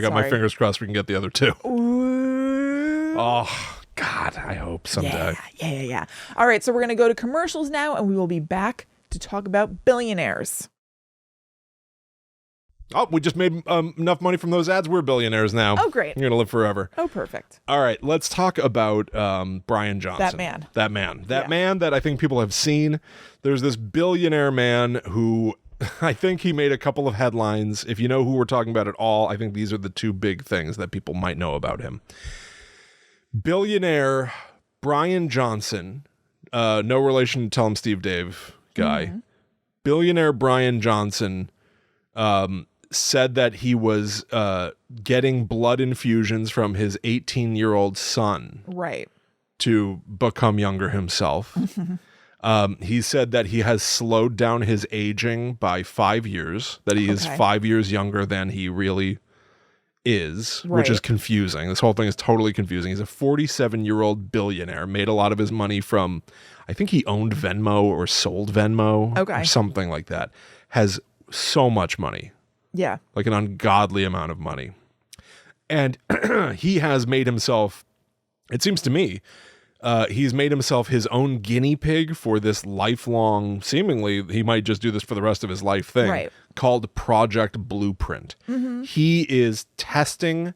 got my fingers crossed we can get the other 2. Ooh. Oh, God, I hope someday. Yeah. All right, so we're going to go to commercials now, and we will be back to talk about billionaires. Oh, we just made enough money from those ads. We're billionaires now. Oh, great. You're going to live forever. Oh, perfect. All right, let's talk about Bryan Johnson. That man that I think people have seen. There's this billionaire man who I think he made a couple of headlines. If you know who we're talking about at all, I think these are the 2 big things that people might know about him. Billionaire Bryan Johnson, no relation to Tell Him Steve Dave guy. Billionaire Bryan Johnson said that he was getting blood infusions from his 18-year-old son. Right. To become younger himself. He said that he has slowed down his aging by 5 years, that he is 5 years younger than he really is, which is confusing. This whole thing is totally confusing. He's a 47-year-old billionaire, made a lot of his money from, I think he owned Venmo or sold Venmo or something like that. Has so much money. Yeah. Like an ungodly amount of money. And he has made himself, it seems to me, he's made himself his own guinea pig for this lifelong, seemingly, he might just do this for the rest of his life thing, called Project Blueprint. He is testing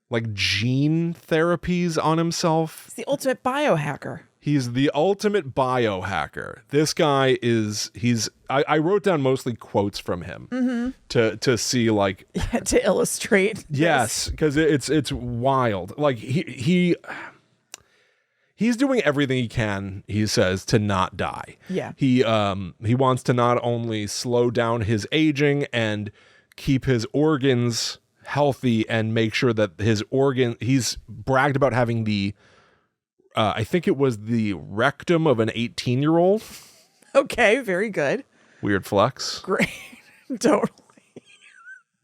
like gene therapies on himself. He's the ultimate biohacker. He's the ultimate biohacker. This guy is, I wrote down mostly quotes from him to see like. To illustrate. Yes, because it's wild. Like he's doing everything he can, he says, to not die. Yeah. He wants to not only slow down his aging and keep his organs healthy and make sure that he's bragged about having the I think it was the rectum of an 18-year-old. Okay, very good. Weird flex. Great. Totally.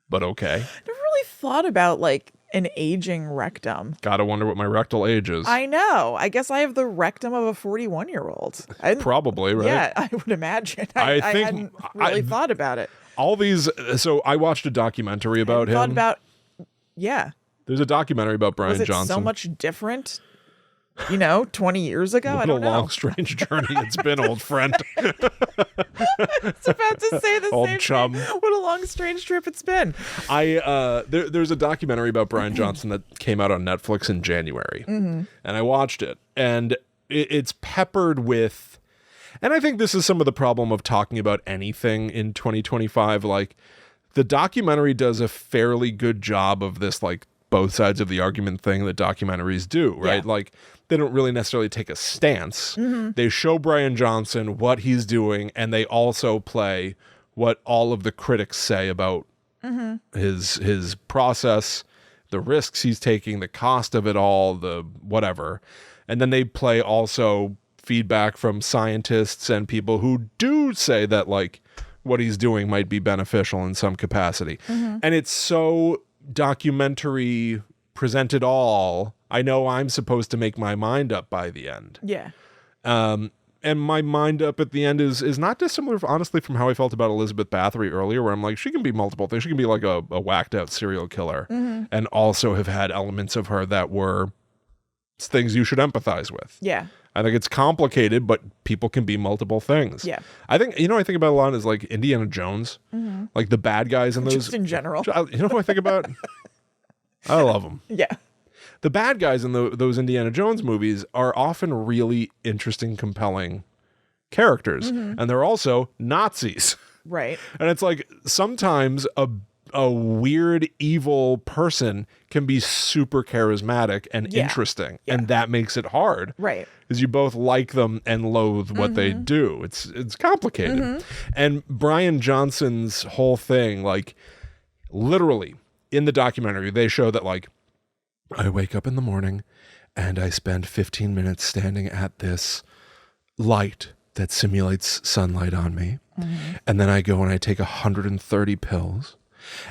But okay. Never really thought about like an aging rectum. Gotta wonder what my rectal age is. I know. I guess I have the rectum of a 41-year-old. Probably, right? Yeah, I would imagine. I hadn't really thought about it. All these. So I watched a documentary about him. There's a documentary about Bryan Johnson. So much different. 20 years ago? What I don't know. What a long, strange journey it's been, old friend. I was about to say the old same chum. thing. What a long, strange trip it's been. There's a documentary about Bryan Johnson that came out on Netflix in January. And I watched it. And it's peppered with... And I think this is some of the problem of talking about anything in 2025. Like, the documentary does a fairly good job of this, like, both sides of the argument thing that documentaries do, right? Yeah. Like, they don't really necessarily take a stance. They show Bryan Johnson what he's doing, and they also play what all of the critics say about his process, the risks he's taking, the cost of it all, the whatever. And then they play also feedback from scientists and people who do say that, like, what he's doing might be beneficial in some capacity. And it's so documentary presented all. I know I'm supposed to make my mind up by the end. Yeah. And my mind up at the end is not dissimilar, honestly, from how I felt about Elizabeth Bathory earlier, where I'm like, she can be multiple things. She can be like a whacked out serial killer and also have had elements of her that were things you should empathize with. Yeah. I think it's complicated, but people can be multiple things. Yeah. I think, I think about a lot is like Indiana Jones, like the bad guys in those. Just in general. You know who I think about? I love them. Yeah. The bad guys in those Indiana Jones movies are often really interesting, compelling characters. And they're also Nazis. Right. And it's like sometimes a weird, evil person can be super charismatic and interesting. And that makes it hard. Right. Because you both like them and loathe what they do. It's complicated. And Bryan Johnson's whole thing, like, literally in the documentary, they show that, like, I wake up in the morning and I spend 15 minutes standing at this light that simulates sunlight on me. And then I go and I take 130 pills.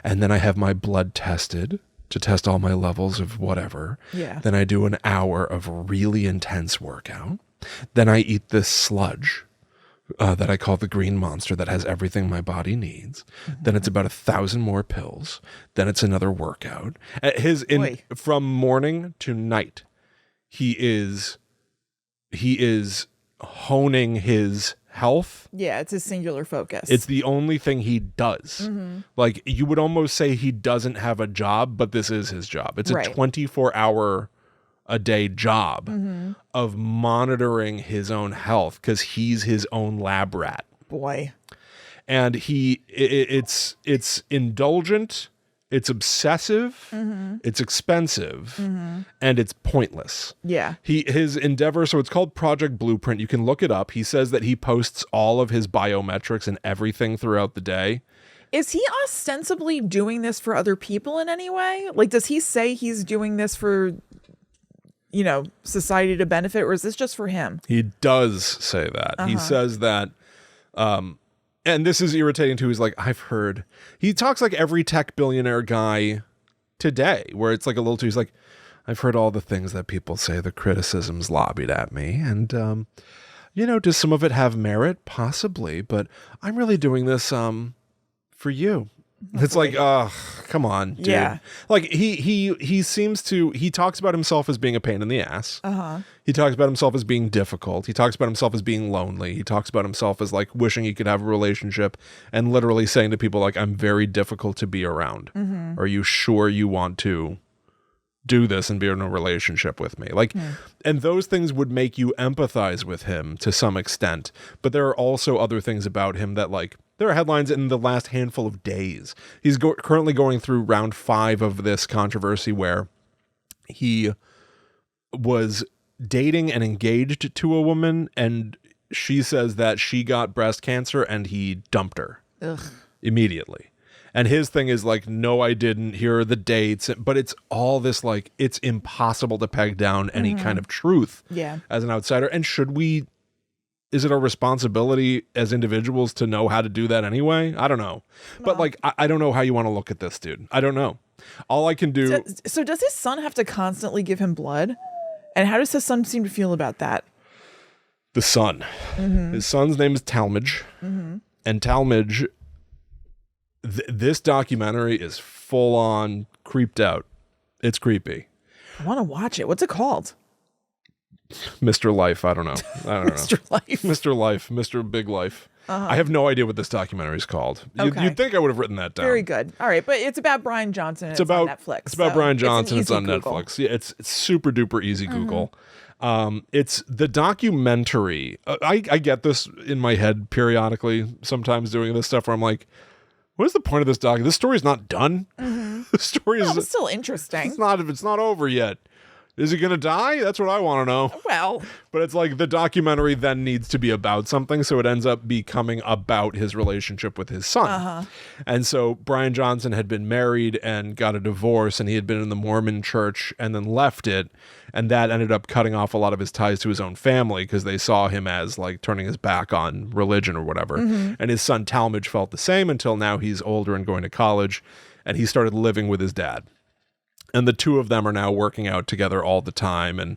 And then I have my blood tested to test all my levels of whatever. Yeah. Then I do an hour of really intense workout. Then I eat this sludge that I call the green monster that has everything my body needs. Then it's about 1,000 more pills. Then it's another workout. From morning to night, he is honing his health. Yeah, it's a singular focus. It's the only thing he does. Like, you would almost say he doesn't have a job, but this is his job. It's a 24-hour a day job of monitoring his own health because he's his own lab rat. Boy. And it's indulgent, it's obsessive, it's expensive, and it's pointless. Yeah. His endeavor, so it's called Project Blueprint. You can look it up. He says that he posts all of his biometrics and everything throughout the day. Is he ostensibly doing this for other people in any way? Like, does he say he's doing this for, society to benefit, or is this just for him? He does say that. He says that, and this is irritating too. He's like, he talks like every tech billionaire guy today, where it's like a little too, he's like, I've heard all the things that people say, the criticisms lobbied at me. And, does some of it have merit? Possibly, but I'm really doing this, for you. It's like, come on, dude. Yeah. Like he seems to, he talks about himself as being a pain in the ass. He talks about himself as being difficult. He talks about himself as being lonely. He talks about himself as like wishing he could have a relationship and literally saying to people like, I'm very difficult to be around. Are you sure you want to do this and be in a relationship with me? Like, and those things would make you empathize with him to some extent. But there are also other things about him that, like, there are headlines in the last handful of days. He's currently going through round 5 of this controversy where he was dating and engaged to a woman, and she says that she got breast cancer and he dumped her immediately. And his thing is like, no, I didn't. Here are the dates. But it's all this, like, it's impossible to peg down any kind of truth as an outsider. And is it our responsibility as individuals to know how to do that anyway? I don't know. But like, I don't know how you want to look at this, dude. I don't know. All I can do. So does his son have to constantly give him blood? And how does his son seem to feel about that? The son. His son's name is Talmadge. And Talmadge, this documentary is full on creeped out. It's creepy. I want to watch it. What's it called? Mr. Life. I don't know. Mr. Life. Mr. Life. Mr. Big Life. I have no idea what this documentary is called. Okay. You'd think I would have written that down. Very good. All right, but it's about Bryan Johnson. It's about on Netflix. It's about Bryan Johnson. It's on Google. Netflix. Yeah, it's super duper easy Google. It's the documentary. I get this in my head periodically, sometimes doing this stuff where I'm like, what is the point of this doc? This story's not done. The story is It's still interesting. it's not over yet. Is he going to die? That's what I want to know. Well, But it's like the documentary then needs to be about something, so it ends up becoming about his relationship with his son. And so Bryan Johnson had been married and got a divorce, and he had been in the Mormon church and then left it, and that ended up cutting off a lot of his ties to his own family because they saw him as like turning his back on religion or whatever. And his son Talmadge felt the same until now he's older and going to college, and he started living with his dad. And the two of them are now working out together all the time. And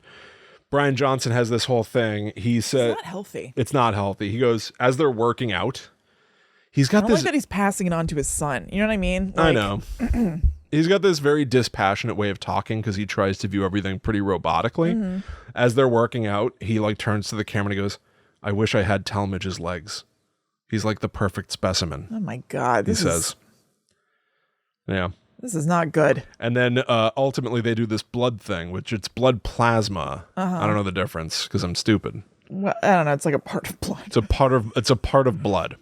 Bryan Johnson has this whole thing. He said, it's not healthy. It's not healthy. He goes, as they're working out, he's got I this. like that he's passing it on to his son. You know what I mean? I know. He's got this very dispassionate way of talking because he tries to view everything pretty robotically. As they're working out, he like turns to the camera and he goes, I wish I had Talmadge's legs. He's like the perfect specimen. Oh my God. He says. Yeah. This is not good. And then ultimately they do this blood thing, which it's blood plasma. I don't know the difference because I'm stupid. Well, I don't know. It's like a part of blood. It's a part of blood.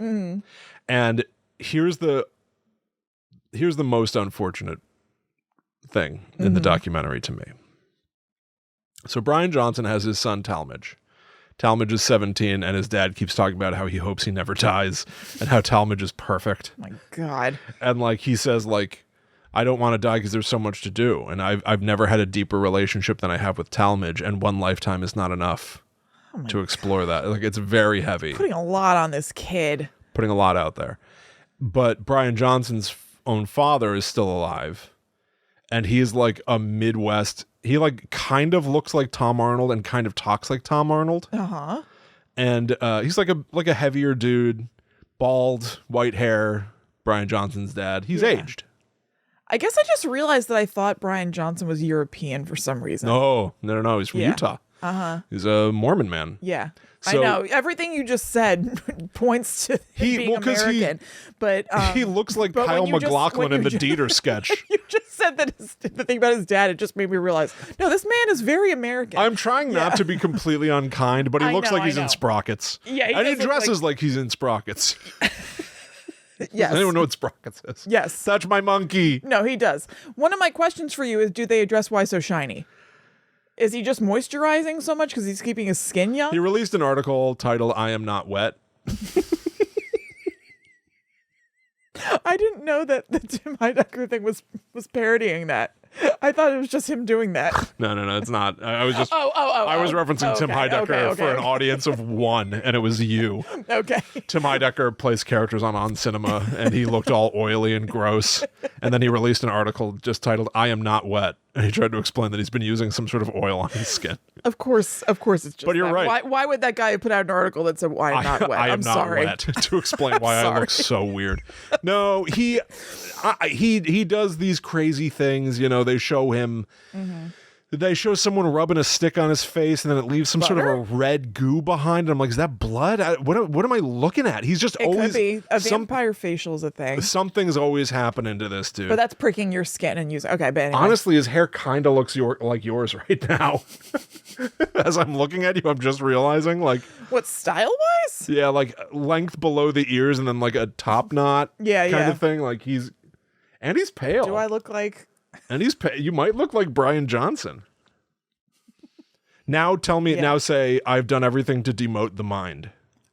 And here's the most unfortunate thing in the documentary to me. So Bryan Johnson has his son Talmadge. Talmadge is 17, and his dad keeps talking about how he hopes he never dies and how Talmadge is perfect. Oh my God. And like he says, like, I don't want to die because there's so much to do. And I've never had a deeper relationship than I have with Talmadge, and one lifetime is not enough to explore that. Like, it's very heavy. Putting a lot on this kid. Putting a lot out there. But Bryan Johnson's own father is still alive. And he's like a Midwest. He like kind of looks like Tom Arnold and kind of talks like Tom Arnold. And he's like a heavier dude, bald, white hair. Bryan Johnson's dad. He's aged. I guess I just realized that I thought Bryan Johnson was European for some reason. No. He's from Utah. He's a Mormon man. Yeah. So, I know. Everything you just said points to him being American. But he looks like Kyle MacLachlan in the Dieter sketch. You just said that the thing about his dad, it just made me realize, no, this man is very American. I'm trying not to be completely unkind, but he looks like he's in Sprockets. Yeah, and he dresses like he's in Sprockets. Yes. Anyone know what Sprockets is? Yes. Touch my monkey. No, he does. One of my questions for you is, do they address why so shiny? Is he just moisturizing so much because he's keeping his skin young? He released an article titled, I Am Not Wet. I didn't know that the Tim Heidecker thing was parodying that. I thought it was just him doing that. No, it's not. I was just. I was referencing Tim Heidecker for an audience of one, and it was you. Okay. Tim Heidecker plays characters on Cinema, and he looked all oily and gross. And then he released an article just titled, I Am Not Wet. And he tried to explain that he's been using some sort of oil on his skin. Of course it's just But you're that. right. Why would that guy put out an article that said, I'm not wet? I am I'm not sorry. wet, to explain why I look so weird. No, he does these crazy things. You know, they show him. They show someone rubbing a stick on his face, and then it leaves some sort of a red goo behind. And I'm like, is that blood? What am I looking at? He's just always. Could be. A vampire facial is a thing. Something's always happening to this dude. But that's pricking your skin and using. Okay, but anyway. Honestly, his hair kind of looks like yours right now. As I'm looking at you, I'm just realizing, like, what, style-wise? Yeah, like length below the ears, and then like a top knot. Kind of thing. Like he's pale. Do I look like? And you might look like Bryan Johnson. Now tell me, now say, I've done everything to demote the mind.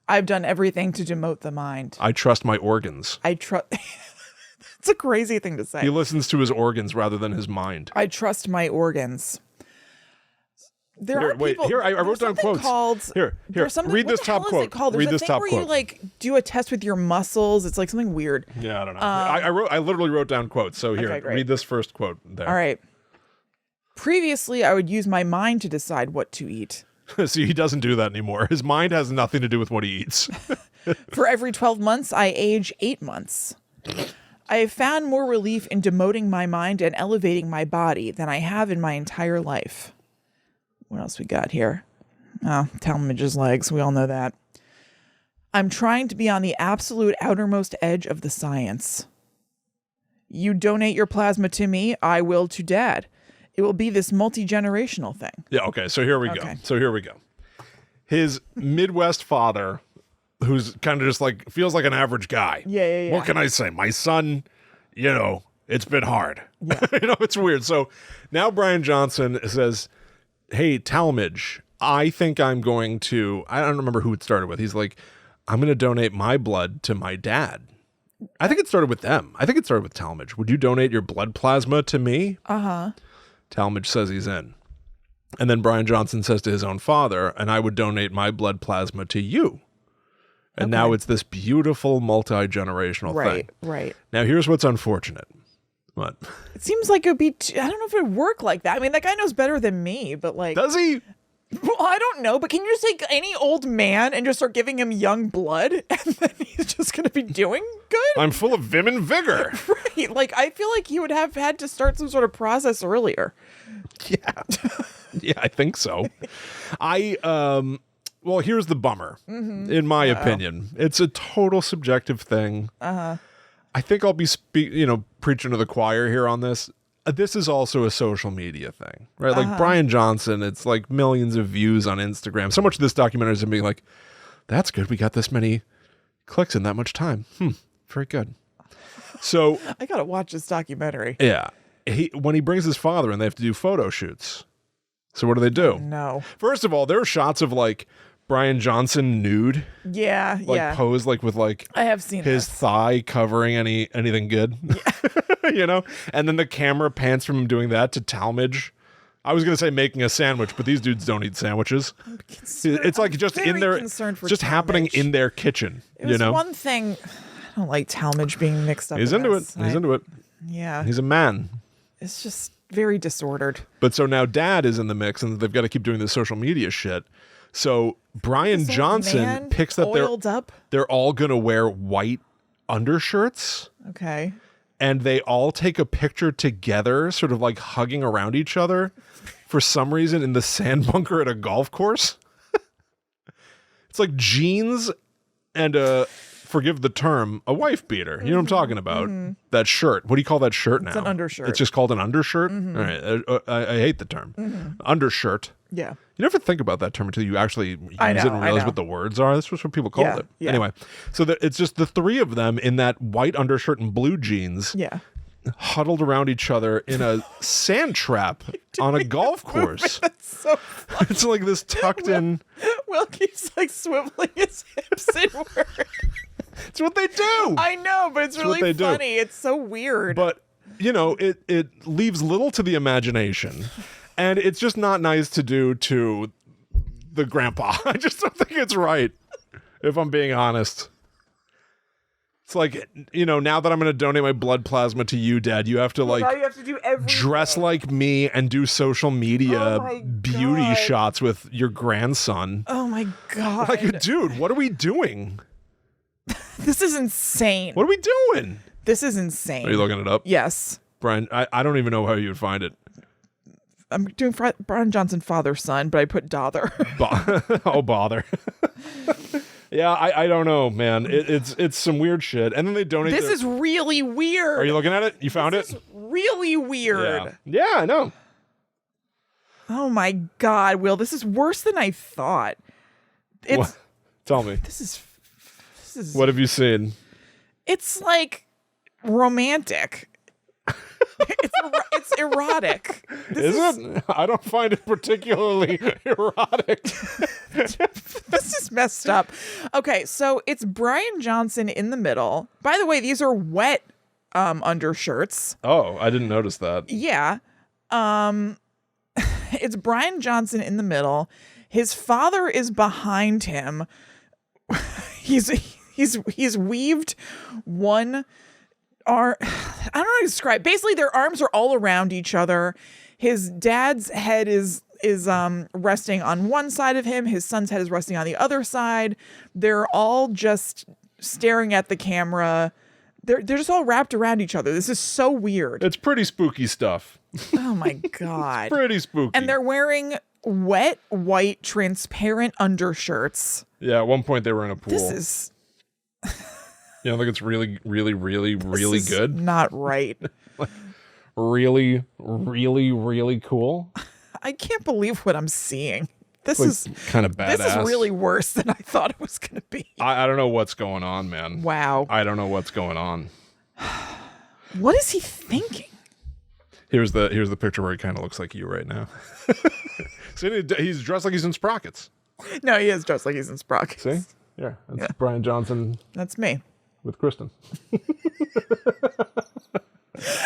I've done everything to demote the mind. I trust my organs. It's a crazy thing to say. He listens to his organs rather than his mind. I trust my organs. I wrote down quotes. Here, read this top quote. Read this top quote. Where you like do a test with your muscles. It's like something weird. Yeah, I don't know. I literally wrote down quotes. So here, read this first quote there. All right. Previously, I would use my mind to decide what to eat. See, he doesn't do that anymore. His mind has nothing to do with what he eats. For every 12 months, I age 8 months. I have found more relief in demoting my mind and elevating my body than I have in my entire life. What else we got here? Oh, Talmadge's legs. We all know that. I'm trying to be on the absolute outermost edge of the science. You donate your plasma to me, I will to Dad. it will be this multi-generational thing. Yeah, okay, so here we go. His Midwest father, who's kind of just like, feels like an average guy. Yeah. What can I say? My son, it's been hard. Yeah. It's weird. So now Bryan Johnson says, hey, Talmadge, I think I'm going to, I don't remember who it started with. He's like, I'm going to donate my blood to my dad. I think it started with them. I think it started with Talmadge. Would you donate your blood plasma to me? Uh-huh. Talmadge says he's in. And then Bryan Johnson says to his own father, and I would donate my blood plasma to you. And now it's this beautiful multi-generational thing. Right. Now here's what's unfortunate. What? It seems like it would be, I don't know if it would work like that. I mean, that guy knows better than me, but like. Does he? Well, I don't know, but can you just take any old man and just start giving him young blood and then he's just going to be doing good? I'm full of vim and vigor. Right. Like, I feel like he would have had to start some sort of process earlier. Yeah. Yeah, I think so. Well, here's the bummer, in my opinion. It's a total subjective thing. Uh-huh. I think I'll be preaching to the choir here on this. This is also a social media thing, right? Like Bryan Johnson, it's like millions of views on Instagram. So much of this documentary is him being like, that's good. We got this many clicks in that much time. Very good. So I got to watch this documentary. Yeah. When he brings his father in, they have to do photo shoots. So what do? No. First of all, there are shots of like Bryan Johnson nude. Yeah, posed like with like I have seen his thigh covering anything good. Yeah. And then the camera pans from him doing that to Talmadge. I was gonna say making a sandwich, but these dudes don't eat sandwiches. It's like just in their just happening in their kitchen. It was one thing. I don't like Talmadge being mixed up. He's into it. He's into it. Yeah. He's a man. It's just very disordered. But so now dad is in the mix and they've got to keep doing the social media shit. So Bryan Johnson picks that they're all going to wear white undershirts. Okay. And they all take a picture together, sort of like hugging around each other for some reason in the sand bunker at a golf course. It's like jeans and forgive the term, a wife beater. You know what I'm talking about? That shirt. What do you call that shirt now? It's an undershirt. It's just called an undershirt? All right. I hate the term. Undershirt. Yeah. You never think about that term until you actually use it and realize what the words are. That's what people call it. Yeah. Anyway, so it's just the three of them in that white undershirt and blue jeans. Yeah. Huddled around each other in a sand trap on a golf course. That's so funny. It's like this tucked in. Will keeps like swiveling his hips inward. It's what they do. I know, but it's really funny. It's so weird. But, it leaves little to the imagination. And it's just not nice to do to the grandpa. I just don't think it's right, if I'm being honest. It's like, now that I'm going to donate my blood plasma to you, Dad, you have to now you have to do everything. Dress like me and do social media beauty shots with your grandson. Oh my God. Like, dude, what are we doing? This is insane. What are we doing? This is insane. Are you looking it up? Yes. Brian, I don't even know how you would find it. I'm doing Bryan Johnson father son, but I put Dother. Oh, bother. Yeah, I don't know, man. It's some weird shit. And then they donate. This is really weird. Are you looking at it? You found it? Really weird. Yeah, I know. Oh my God, Will, this is worse than I thought. What? Tell me. This is. What have you seen? It's like romantic. It's erotic. Is it? I don't find it particularly erotic. This is messed up. Okay, so it's Bryan Johnson in the middle. By the way, these are wet undershirts. Oh, I didn't notice that. Yeah. It's Bryan Johnson in the middle. His father is behind him. He's weaved one arm. I don't know how to describe. Basically, their arms are all around each other. His dad's head is resting on one side of him. His son's head is resting on the other side. They're all just staring at the camera. They're just all wrapped around each other. This is so weird. It's pretty spooky stuff. Oh my God. It's pretty spooky. And they're wearing wet, white, transparent undershirts. Yeah, at one point they were in a pool. This is... You don't think it's really, really, really, really good? Not right. really, really, really cool. I can't believe what I'm seeing. This Like, is kind of badass. This is really worse than I thought it was going to be. I don't know what's going on, man. Wow. I don't know what's going on. What is he thinking? Here's the picture where he kind of looks like you right now. See, he's dressed like he's in Sprockets. No, he is dressed like he's in Sprockets. See? Yeah. That's Bryan Johnson That's me. with Kristen.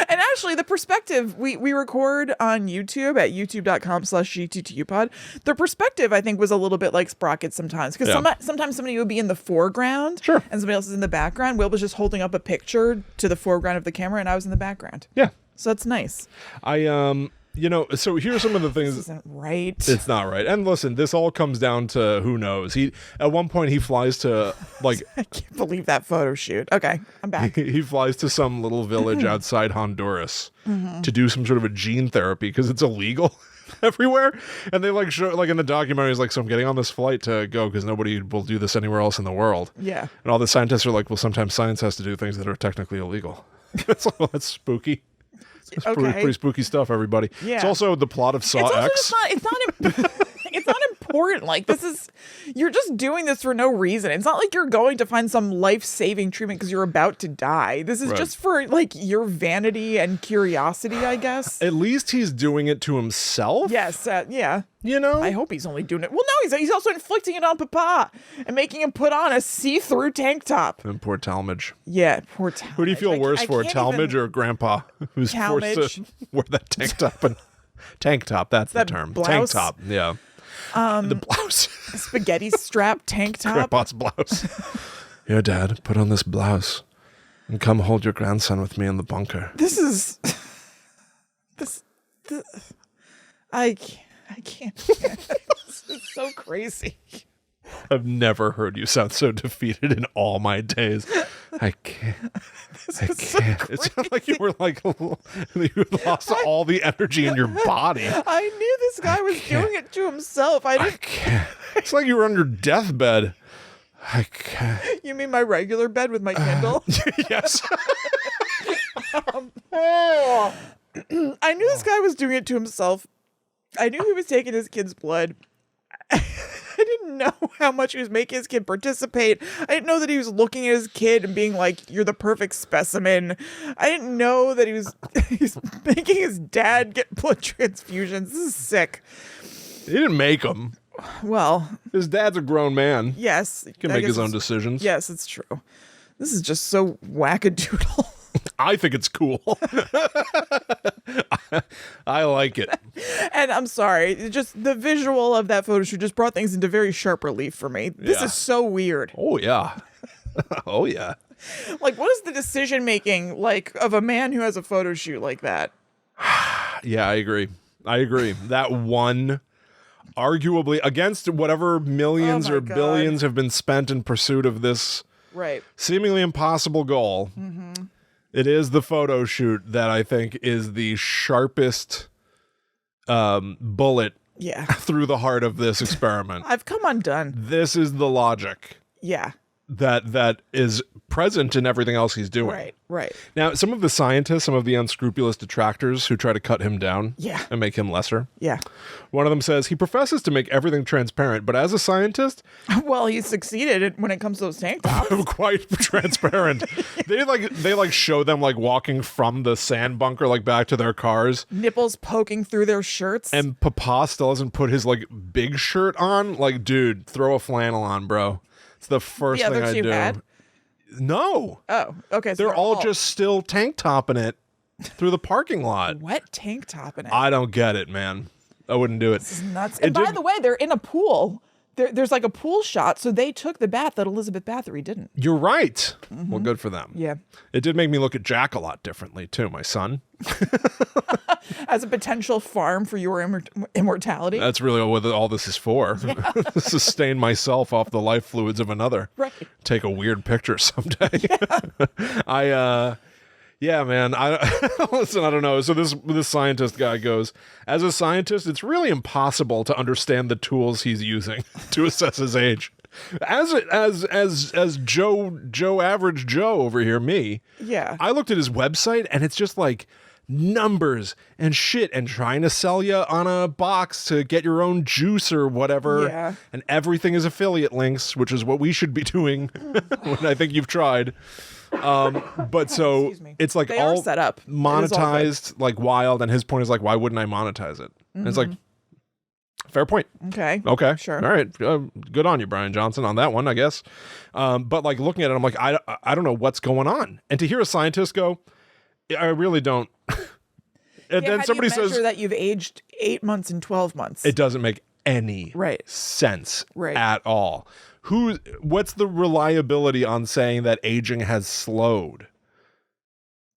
And actually, the perspective, we record on YouTube at youtube.com/GTTUpod. The perspective, I think, was a little bit like Sprockets sometimes. Because sometimes somebody would be in the foreground. Sure. And somebody else is in the background. Will was just holding up a picture to the foreground of the camera, and I was in the background. Yeah. So that's nice. So here's some of the things. This isn't right. It's not right. And listen, this all comes down to who knows. At one point he flies to like I can't believe that photo shoot. Okay, I'm back. he flies to some little village outside Honduras to do some sort of a gene therapy because it's illegal everywhere. And they like show like in the documentary, he's like, so I'm getting on this flight to go because nobody will do this anywhere else in the world. Yeah. And all the scientists are like, well, sometimes science has to do things that are technically illegal. That's spooky. It's pretty spooky stuff, everybody. Yeah. It's also the plot of Saw X. It's not important. Like, you're just doing this for no reason. It's not like you're going to find some life-saving treatment because you're about to die. This is just for, like, your vanity and curiosity, I guess. At least he's doing it to himself. Yes, yeah. You know? I hope he's only doing it. Well, no, he's also inflicting it on Papa and making him put on a see-through tank top. And poor Talmadge. Yeah, poor Talmadge. Who do you feel worse for, Talmadge or Grandpa, who's Talmadge. forced to wear that tank top? Tank top, that's the term. Blouse? Tank top, yeah. The blouse. Spaghetti strap tank top. Grandpa's blouse. Here, Dad, put on this blouse and come hold your grandson with me in the bunker. This I can't. This is so crazy. I've never heard you sound so defeated in all my days. I can't. I can't. So It sounded like you were like you lost all the energy in your body. I knew this guy was doing it to himself. I can't. It's like you were on your deathbed. I can't. You mean my regular bed with my Kindle? Yes. I knew this guy was doing it to himself. I knew he was taking his kid's blood. I didn't know how much he was making his kid participate. I didn't know that he was looking at his kid and being like, you're the perfect specimen. I didn't know that he's making his dad get blood transfusions. This is sick. He didn't make them. Well, His dad's a grown man. yes. He can make his own decisions. Yes, it's true. This is just so wackadoodle. I think it's cool. I like it. And I'm sorry, just the visual of that photo shoot just brought things into very sharp relief for me. This is so weird. Oh, yeah. Oh, yeah. Like, what is the decision making like of a man who has a photo shoot like that? Yeah, I agree. That one, arguably, against whatever millions Oh my or God. billions have been spent in pursuit of this Right. seemingly impossible goal, it is the photo shoot that I think is the sharpest bullet Yeah. through the heart of this experiment. I've come undone. This is the logic Yeah. that is present in everything else he's doing. Right. Right. Now, some of the scientists, some of the unscrupulous detractors who try to cut him down Yeah. and make him lesser. Yeah. One of them says he professes to make everything transparent, but as a scientist, Well, he succeeded when it comes to those tank tops. quite transparent. They show them like walking from the sand bunker like back to their cars, Nipples poking through their shirts. and Papa still hasn't put his like big shirt on. Like, dude, throw a flannel on, bro. It's the first The thing other I two do. had? No, Oh, okay. So they're all just still tank topping it through the parking lot. wet tank top in it. I don't get it, man. I wouldn't do it. This is nuts. It And by did- the way, they're in a pool. There's like a pool shot, so they took the bath that Elizabeth Bathory didn't. You're right. Well, good for them. Yeah. It did make me look at Jack a lot differently too, my son. As a potential farm for your immortality. That's really what all this is for. Sustain myself off the life fluids of another. Right. Take a weird picture someday. Yeah, man. Listen, I don't know. So this scientist guy goes, as a scientist, it's really impossible to understand the tools he's using to assess his age. As Joe, average Joe over here, me. Yeah. I looked at his website and it's just like numbers and shit and trying to sell you on a box to get your own juice or whatever. Yeah. And everything is affiliate links, which is what we should be doing when I think you've tried. But so it's like They all are set up. It is all monetized like wild. And his point is like, why wouldn't I monetize it? And it's like, fair point. Okay. Okay. Sure. All right. Good on you, Bryan Johnson, on that one, I guess. But like looking at it, I'm like, I don't know what's going on. And to hear a scientist go, I really don't. And then somebody says that you've aged 8 months and 12 months. it doesn't make any sense at all. What's the reliability on saying that aging has slowed?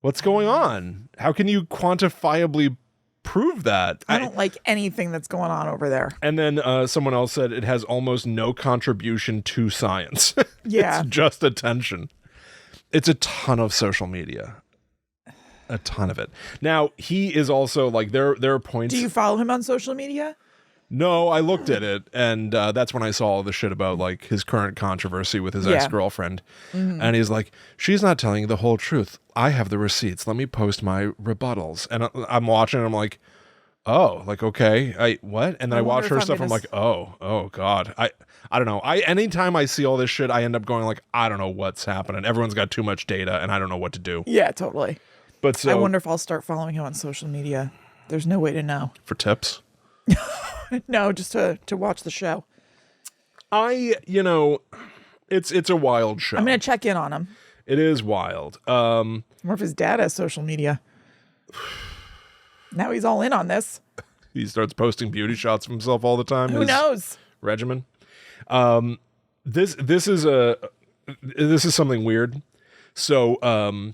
What's going on? How can you quantifiably prove that? I don't like anything that's going on over there. And then someone else said it has almost no contribution to science. Yeah. It's just attention. It's a ton of social media. A ton of it. Now, he is also like, there are points. Do you follow him on social media? No, I looked at it, and that's when I saw all the shit about like his current controversy with his ex-girlfriend. And he's like, she's not telling you the whole truth. I have the receipts. Let me post my rebuttals. And I'm watching, and I'm like, oh, like, okay, what? And then I watch her stuff, I'm like, oh God. I don't know. Anytime I see all this shit, I end up going like, I don't know what's happening. Everyone's got too much data, and I don't know what to do. Yeah, totally. But so, I wonder if I'll start following him on social media. There's no way to know. For tips? No, just to watch the show. It's a wild show. I'm going to check in on him. It is wild. More if his dad has social media. Now he's all in on this. He starts posting beauty shots of himself all the time. Who knows? Regimen. This is something weird. So,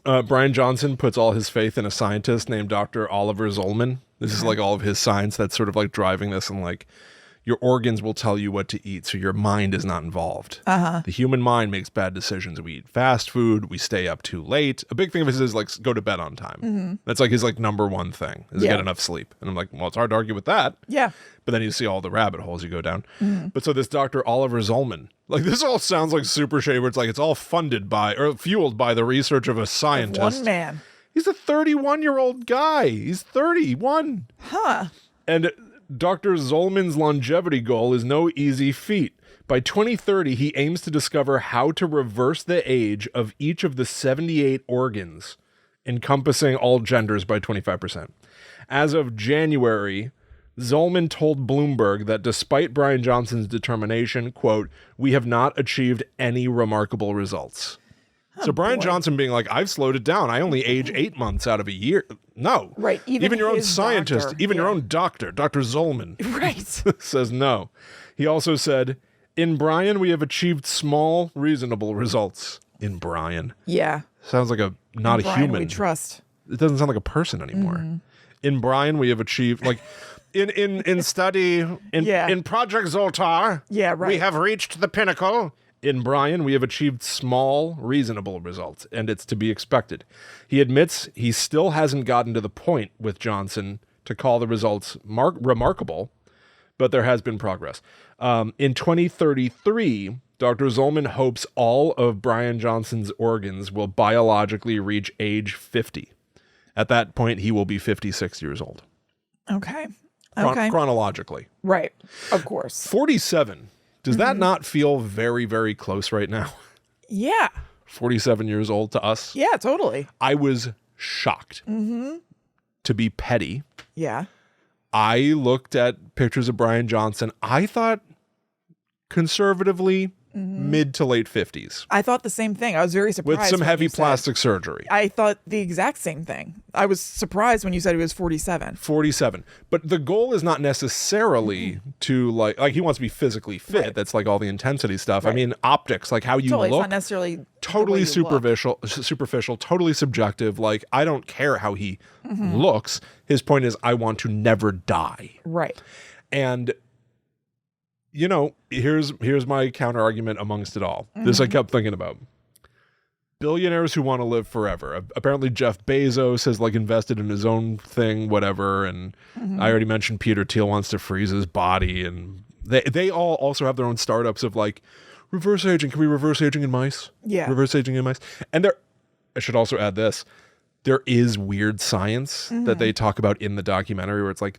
Bryan Johnson puts all his faith in a scientist named Dr. Oliver Zolman. This is like all of his science that's sort of like driving this, and like your organs will tell you what to eat, so your mind is not involved. The human mind makes bad decisions. We eat fast food. We stay up too late. A big thing of his is like go to bed on time. That's like his like number one thing is get enough sleep. And I'm like, well, it's hard to argue with that. Yeah. But then you see all the rabbit holes you go down. But so this Dr. Oliver Zolman, like this all sounds like super shade where it's like it's all funded by or fueled by the research of a scientist. One man. He's a 31-year-old guy. He's 31. Huh. And Dr. Zolman's longevity goal is no easy feat. By 2030, he aims to discover how to reverse the age of each of the 78 organs, encompassing all genders by 25%. As of January, Zolman told Bloomberg that despite Bryan Johnson's determination, quote, we have not achieved any remarkable results. So Bryan Johnson being like, I've slowed it down. I only age 8 months out of a year. No. Right. Even your own scientist, doctor, even your own doctor, Dr. Zolman, right, says no. He also said, in Bryan, we have achieved small, reasonable results. In Bryan. Yeah. Sounds like not a human. We trust. It doesn't sound like a person anymore. In Bryan, we have achieved like in study in Project Zoltar. Yeah, right. We have reached the pinnacle. In Bryan, we have achieved small, reasonable results, and it's to be expected. He admits he still hasn't gotten to the point with Johnson to call the results remarkable, but there has been progress. In 2033, Dr. Zolman hopes all of Bryan Johnson's organs will biologically reach age 50. At that point, he will be 56 years old. Okay. Chronologically. Right. Of course. 47. Does that not feel very, very close right now? Yeah. 47 years old to us? Yeah, totally. I was shocked. To be petty. Yeah. I looked at pictures of Bryan Johnson. I thought conservatively mid to late 50s. I thought the same thing. I was very surprised. With some heavy plastic surgery. I thought the exact same thing. I was surprised when you said he was 47. 47. But the goal is not necessarily to like he wants to be physically fit. Right. That's like all the intensity stuff. Right. I mean, optics, like how you look. It's not necessarily totally superficial, totally subjective. Like, I don't care how he looks. His point is, I want to never die. Right. And you know, here's my counter argument amongst it all. This I kept thinking about. Billionaires who want to live forever. Apparently Jeff Bezos has like invested in his own thing, whatever. And I already mentioned Peter Thiel wants to freeze his body. And they all also have their own startups of like reverse aging. Can we reverse aging in mice? Yeah. Reverse aging in mice. And I should also add this. there is weird science that they talk about in the documentary where it's like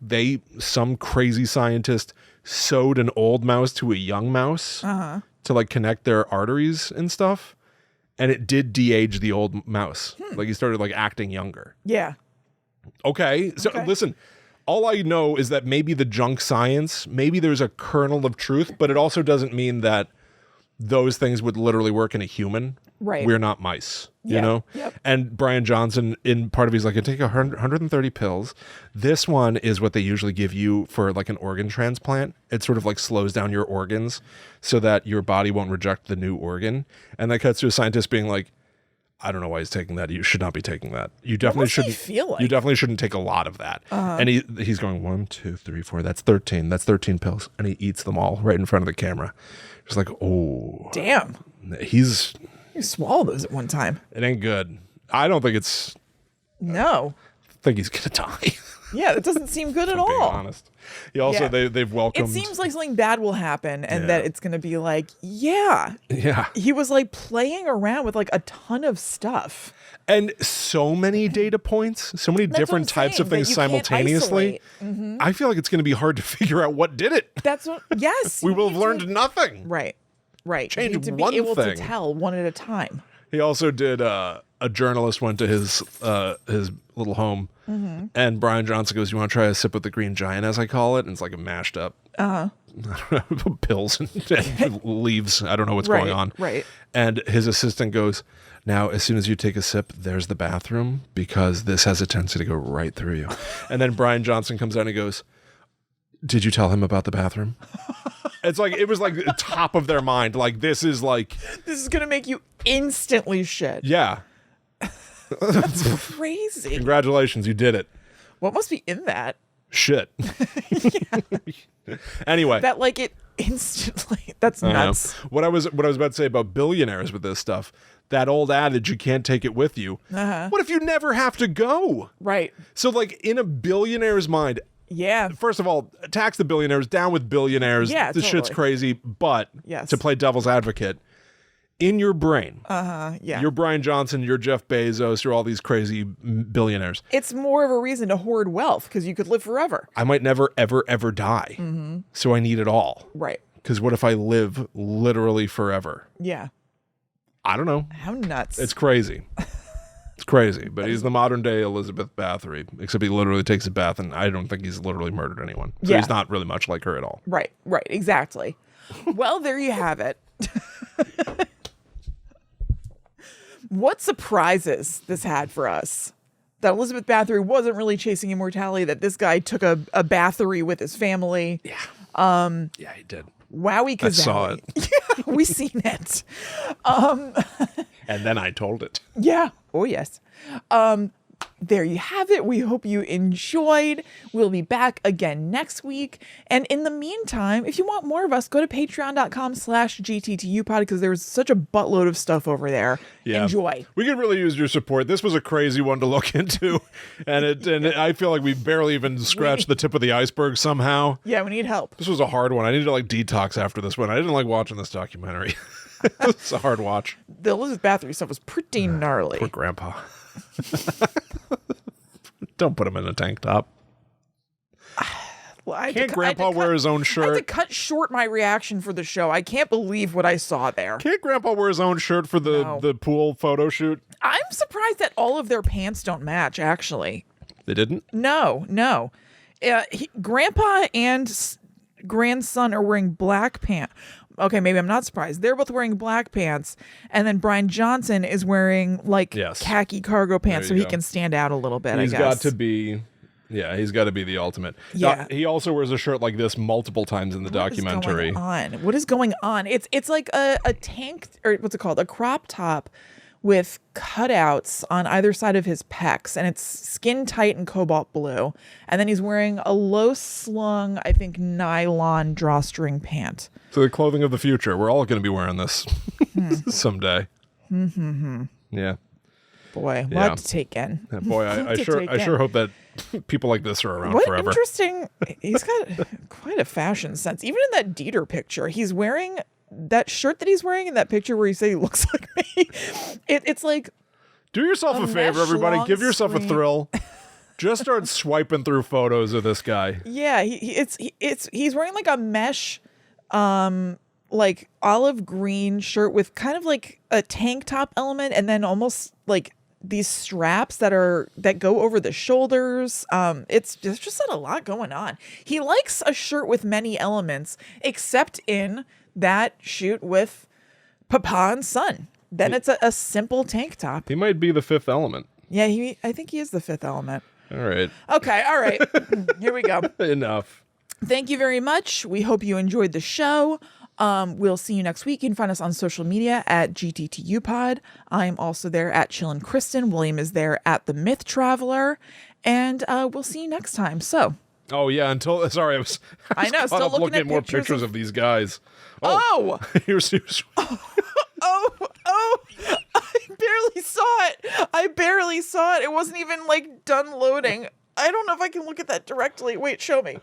some crazy scientist sewed an old mouse to a young mouse to like connect their arteries and stuff. And it did de-age the old mouse. Like he started like acting younger. Yeah. Okay. So listen, all I know is that maybe the junk science, maybe there's a kernel of truth, but it also doesn't mean that those things would literally work in a human. Right. We're not mice, you know? Yep. And Bryan Johnson, in part of he's like, I take 130 pills. This one is what they usually give you for like an organ transplant. It sort of like slows down your organs so that your body won't reject the new organ. And that cuts to a scientist being like, I don't know why he's taking that. You should not be taking that. You definitely shouldn't. Feel like? You definitely shouldn't take a lot of that. And he's going 1, 2, 3, 4. That's 13. That's 13 pills, and he eats them all right in front of the camera. Just like, oh, damn. You swallowed those at one time. It ain't good. I don't think it's. No. I think he's gonna die. Yeah, that doesn't seem good at all. Being honest. He also they've welcomed. It seems like something bad will happen, and that it's gonna be like, yeah. He was like playing around with like a ton of stuff, and so many data points, so many different types of things simultaneously. I feel like it's gonna be hard to figure out what did it. That's what. Yes, we will have learned nothing. Right. Change you need to one be able thing. to tell one at a time. He also did. A journalist went to his little home, and Bryan Johnson goes, "You want to try a sip of the green giant, as I call it?" And it's like a mashed up, pills and leaves. I don't know what's going on. Right. And his assistant goes, "Now, as soon as you take a sip, there's the bathroom because this has a tendency to go right through you." And then Bryan Johnson comes out and he goes, "Did you tell him about the bathroom?" It's like, it was like the top of their mind. Like, this is going to make you instantly shit. Yeah. That's crazy. Congratulations, you did it. What must be in that? Shit. Anyway. That like it instantly. That's nuts. What I was about to say about billionaires with this stuff, that old adage, you can't take it with you. What if you never have to go? Right. So like in a billionaire's mind, yeah. First of all, tax the billionaires, down with billionaires. Yeah, this shit's crazy. But to play devil's advocate, in your brain, you're Bryan Johnson, you're Jeff Bezos, you're all these crazy billionaires. It's more of a reason to hoard wealth because you could live forever. I might never, ever, ever die. So I need it all. Right. Because what if I live literally forever? Yeah. I don't know. How nuts. It's crazy. It's crazy, but he's the modern day Elizabeth Bathory, except he literally takes a bath, and I don't think he's literally murdered anyone. So he's not really much like her at all. Right, exactly. Well, there you have it. What surprises this had for us? That Elizabeth Bathory wasn't really chasing immortality, that this guy took a Bathory with his family. Yeah. Yeah, he did. Wowie Kazowie. I saw it. Yeah, we seen it. And then I told it. Yeah. Oh, yes. There you have it. We hope you enjoyed. We'll be back again next week. And in the meantime, if you want more of us, go to patreon.com/GTTUpod because there's such a buttload of stuff over there. Yeah. Enjoy. We could really use your support. This was a crazy one to look into. And I feel like we barely even scratched the tip of the iceberg somehow. Yeah, we need help. This was a hard one. I needed to like detox after this one. I didn't like watching this documentary. It's a hard watch. The Elizabeth Bathory stuff was pretty gnarly. Poor grandpa. Don't put him in a tank top. Well, can't Grandpa wear his own shirt? I had to cut short my reaction for the show. I can't believe what I saw there. Can't Grandpa wear his own shirt for the pool photo shoot? I'm surprised that all of their pants don't match, actually. They didn't? No. Grandpa and grandson are wearing black pants. Okay, maybe I'm not surprised. They're both wearing black pants, and then Bryan Johnson is wearing khaki cargo pants so he can stand out a little bit. He's got to be the ultimate. Yeah. He also wears a shirt like this multiple times in the documentary. What is going on? It's like a tank, or what's it called? A crop top with cutouts on either side of his pecs, and it's skin tight and cobalt blue. And then he's wearing a low slung, I think, nylon drawstring pant. So the clothing of the future. We're all going to be wearing this someday. Yeah. Boy, lot to take in. Yeah, boy, I sure hope that people like this are around forever. Interesting. He's got quite a fashion sense. Even in that Dieter picture, he's wearing that shirt that he's wearing in that picture where you say he looks like me. It's like Do yourself a favor, mesh everybody. long Give yourself a sleeve. thrill. Just start swiping through photos of this guy. Yeah, he's wearing like a mesh, like olive green shirt with kind of like a tank top element, and then almost like these straps that go over the shoulders. There's just a lot going on. He likes a shirt with many elements, except in that shoot with Papa and Son. Then it's a simple tank top. He might be the fifth element. Yeah, I think he is the fifth element. All right. Okay, all right. Here we go. Enough. Thank you very much. We hope you enjoyed the show. We'll see you next week. You can find us on social media at GTTUpod. I'm also there at Chillin' Kristen. William is there at The Myth Traveler. And we'll see you next time. So. Oh, yeah. Sorry, I was still caught up looking at more pictures pictures of these guys. Oh! Here's Oh, I barely saw it. It wasn't even like done loading. I don't know if I can look at that directly. Wait, show me.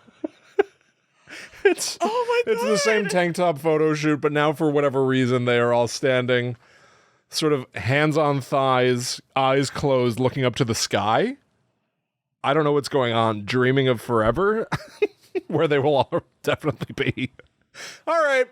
It's the same tank top photo shoot, but now for whatever reason they are all standing sort of hands on thighs, eyes closed, looking up to the sky. I don't know what's going on. Dreaming of forever, where they will all definitely be. All right.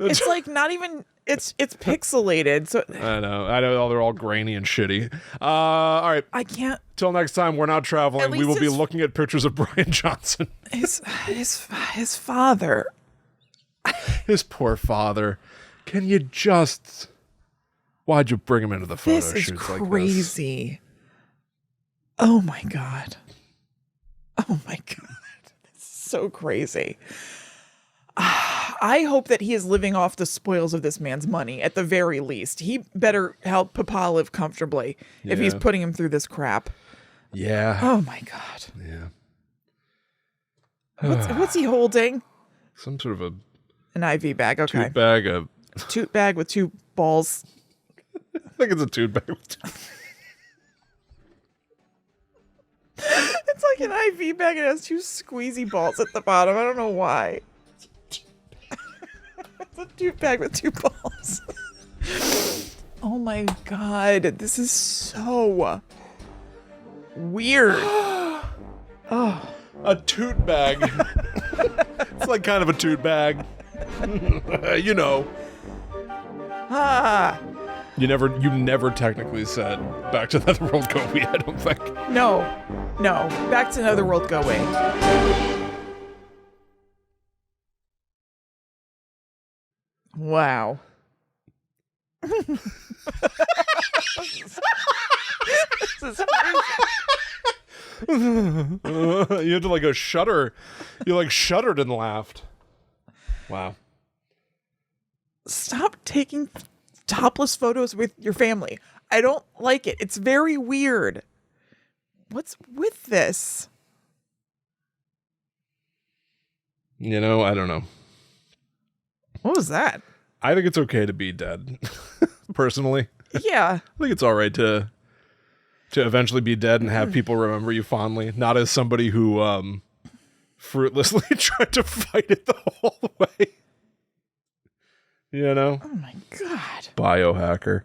It's like not even. It's pixelated. So I know. They're all grainy and shitty. All right. I can't. Till next time, we're not traveling. We will be looking at pictures of Bryan Johnson. His father. His poor father. Can you just? Why'd you bring him into the photo This is shoots like this? crazy. Oh my god. Oh my god. This is so crazy. I hope that he is living off the spoils of this man's money at the very least. He better help Papa live comfortably if he's putting him through this crap. Yeah. Oh my god. Yeah. What's he holding? Some sort of An IV bag. Okay. toot bag. Toot bag with two balls. I think it's a toot bag. It's like an IV bag. It has two squeezy balls at the bottom. I don't know why. It's a toot bag with two balls. Oh my god. This is so weird. Oh. A toot bag. It's like kind of a toot bag. You know. Ah. You never technically said back to Netherworld go we, I don't think. No. Back to Netherworld going. Wow. This is You had to like a shudder. You like shuddered and laughed. Wow. Stop taking topless photos with your family. I don't like it. It's very weird. What's with this? You know, I don't know. What was that? I think it's okay to be dead. Personally. Yeah. I think it's all right to eventually be dead and have people remember you fondly, not as somebody who fruitlessly tried to fight it the whole way. You know? Oh my god. Biohacker.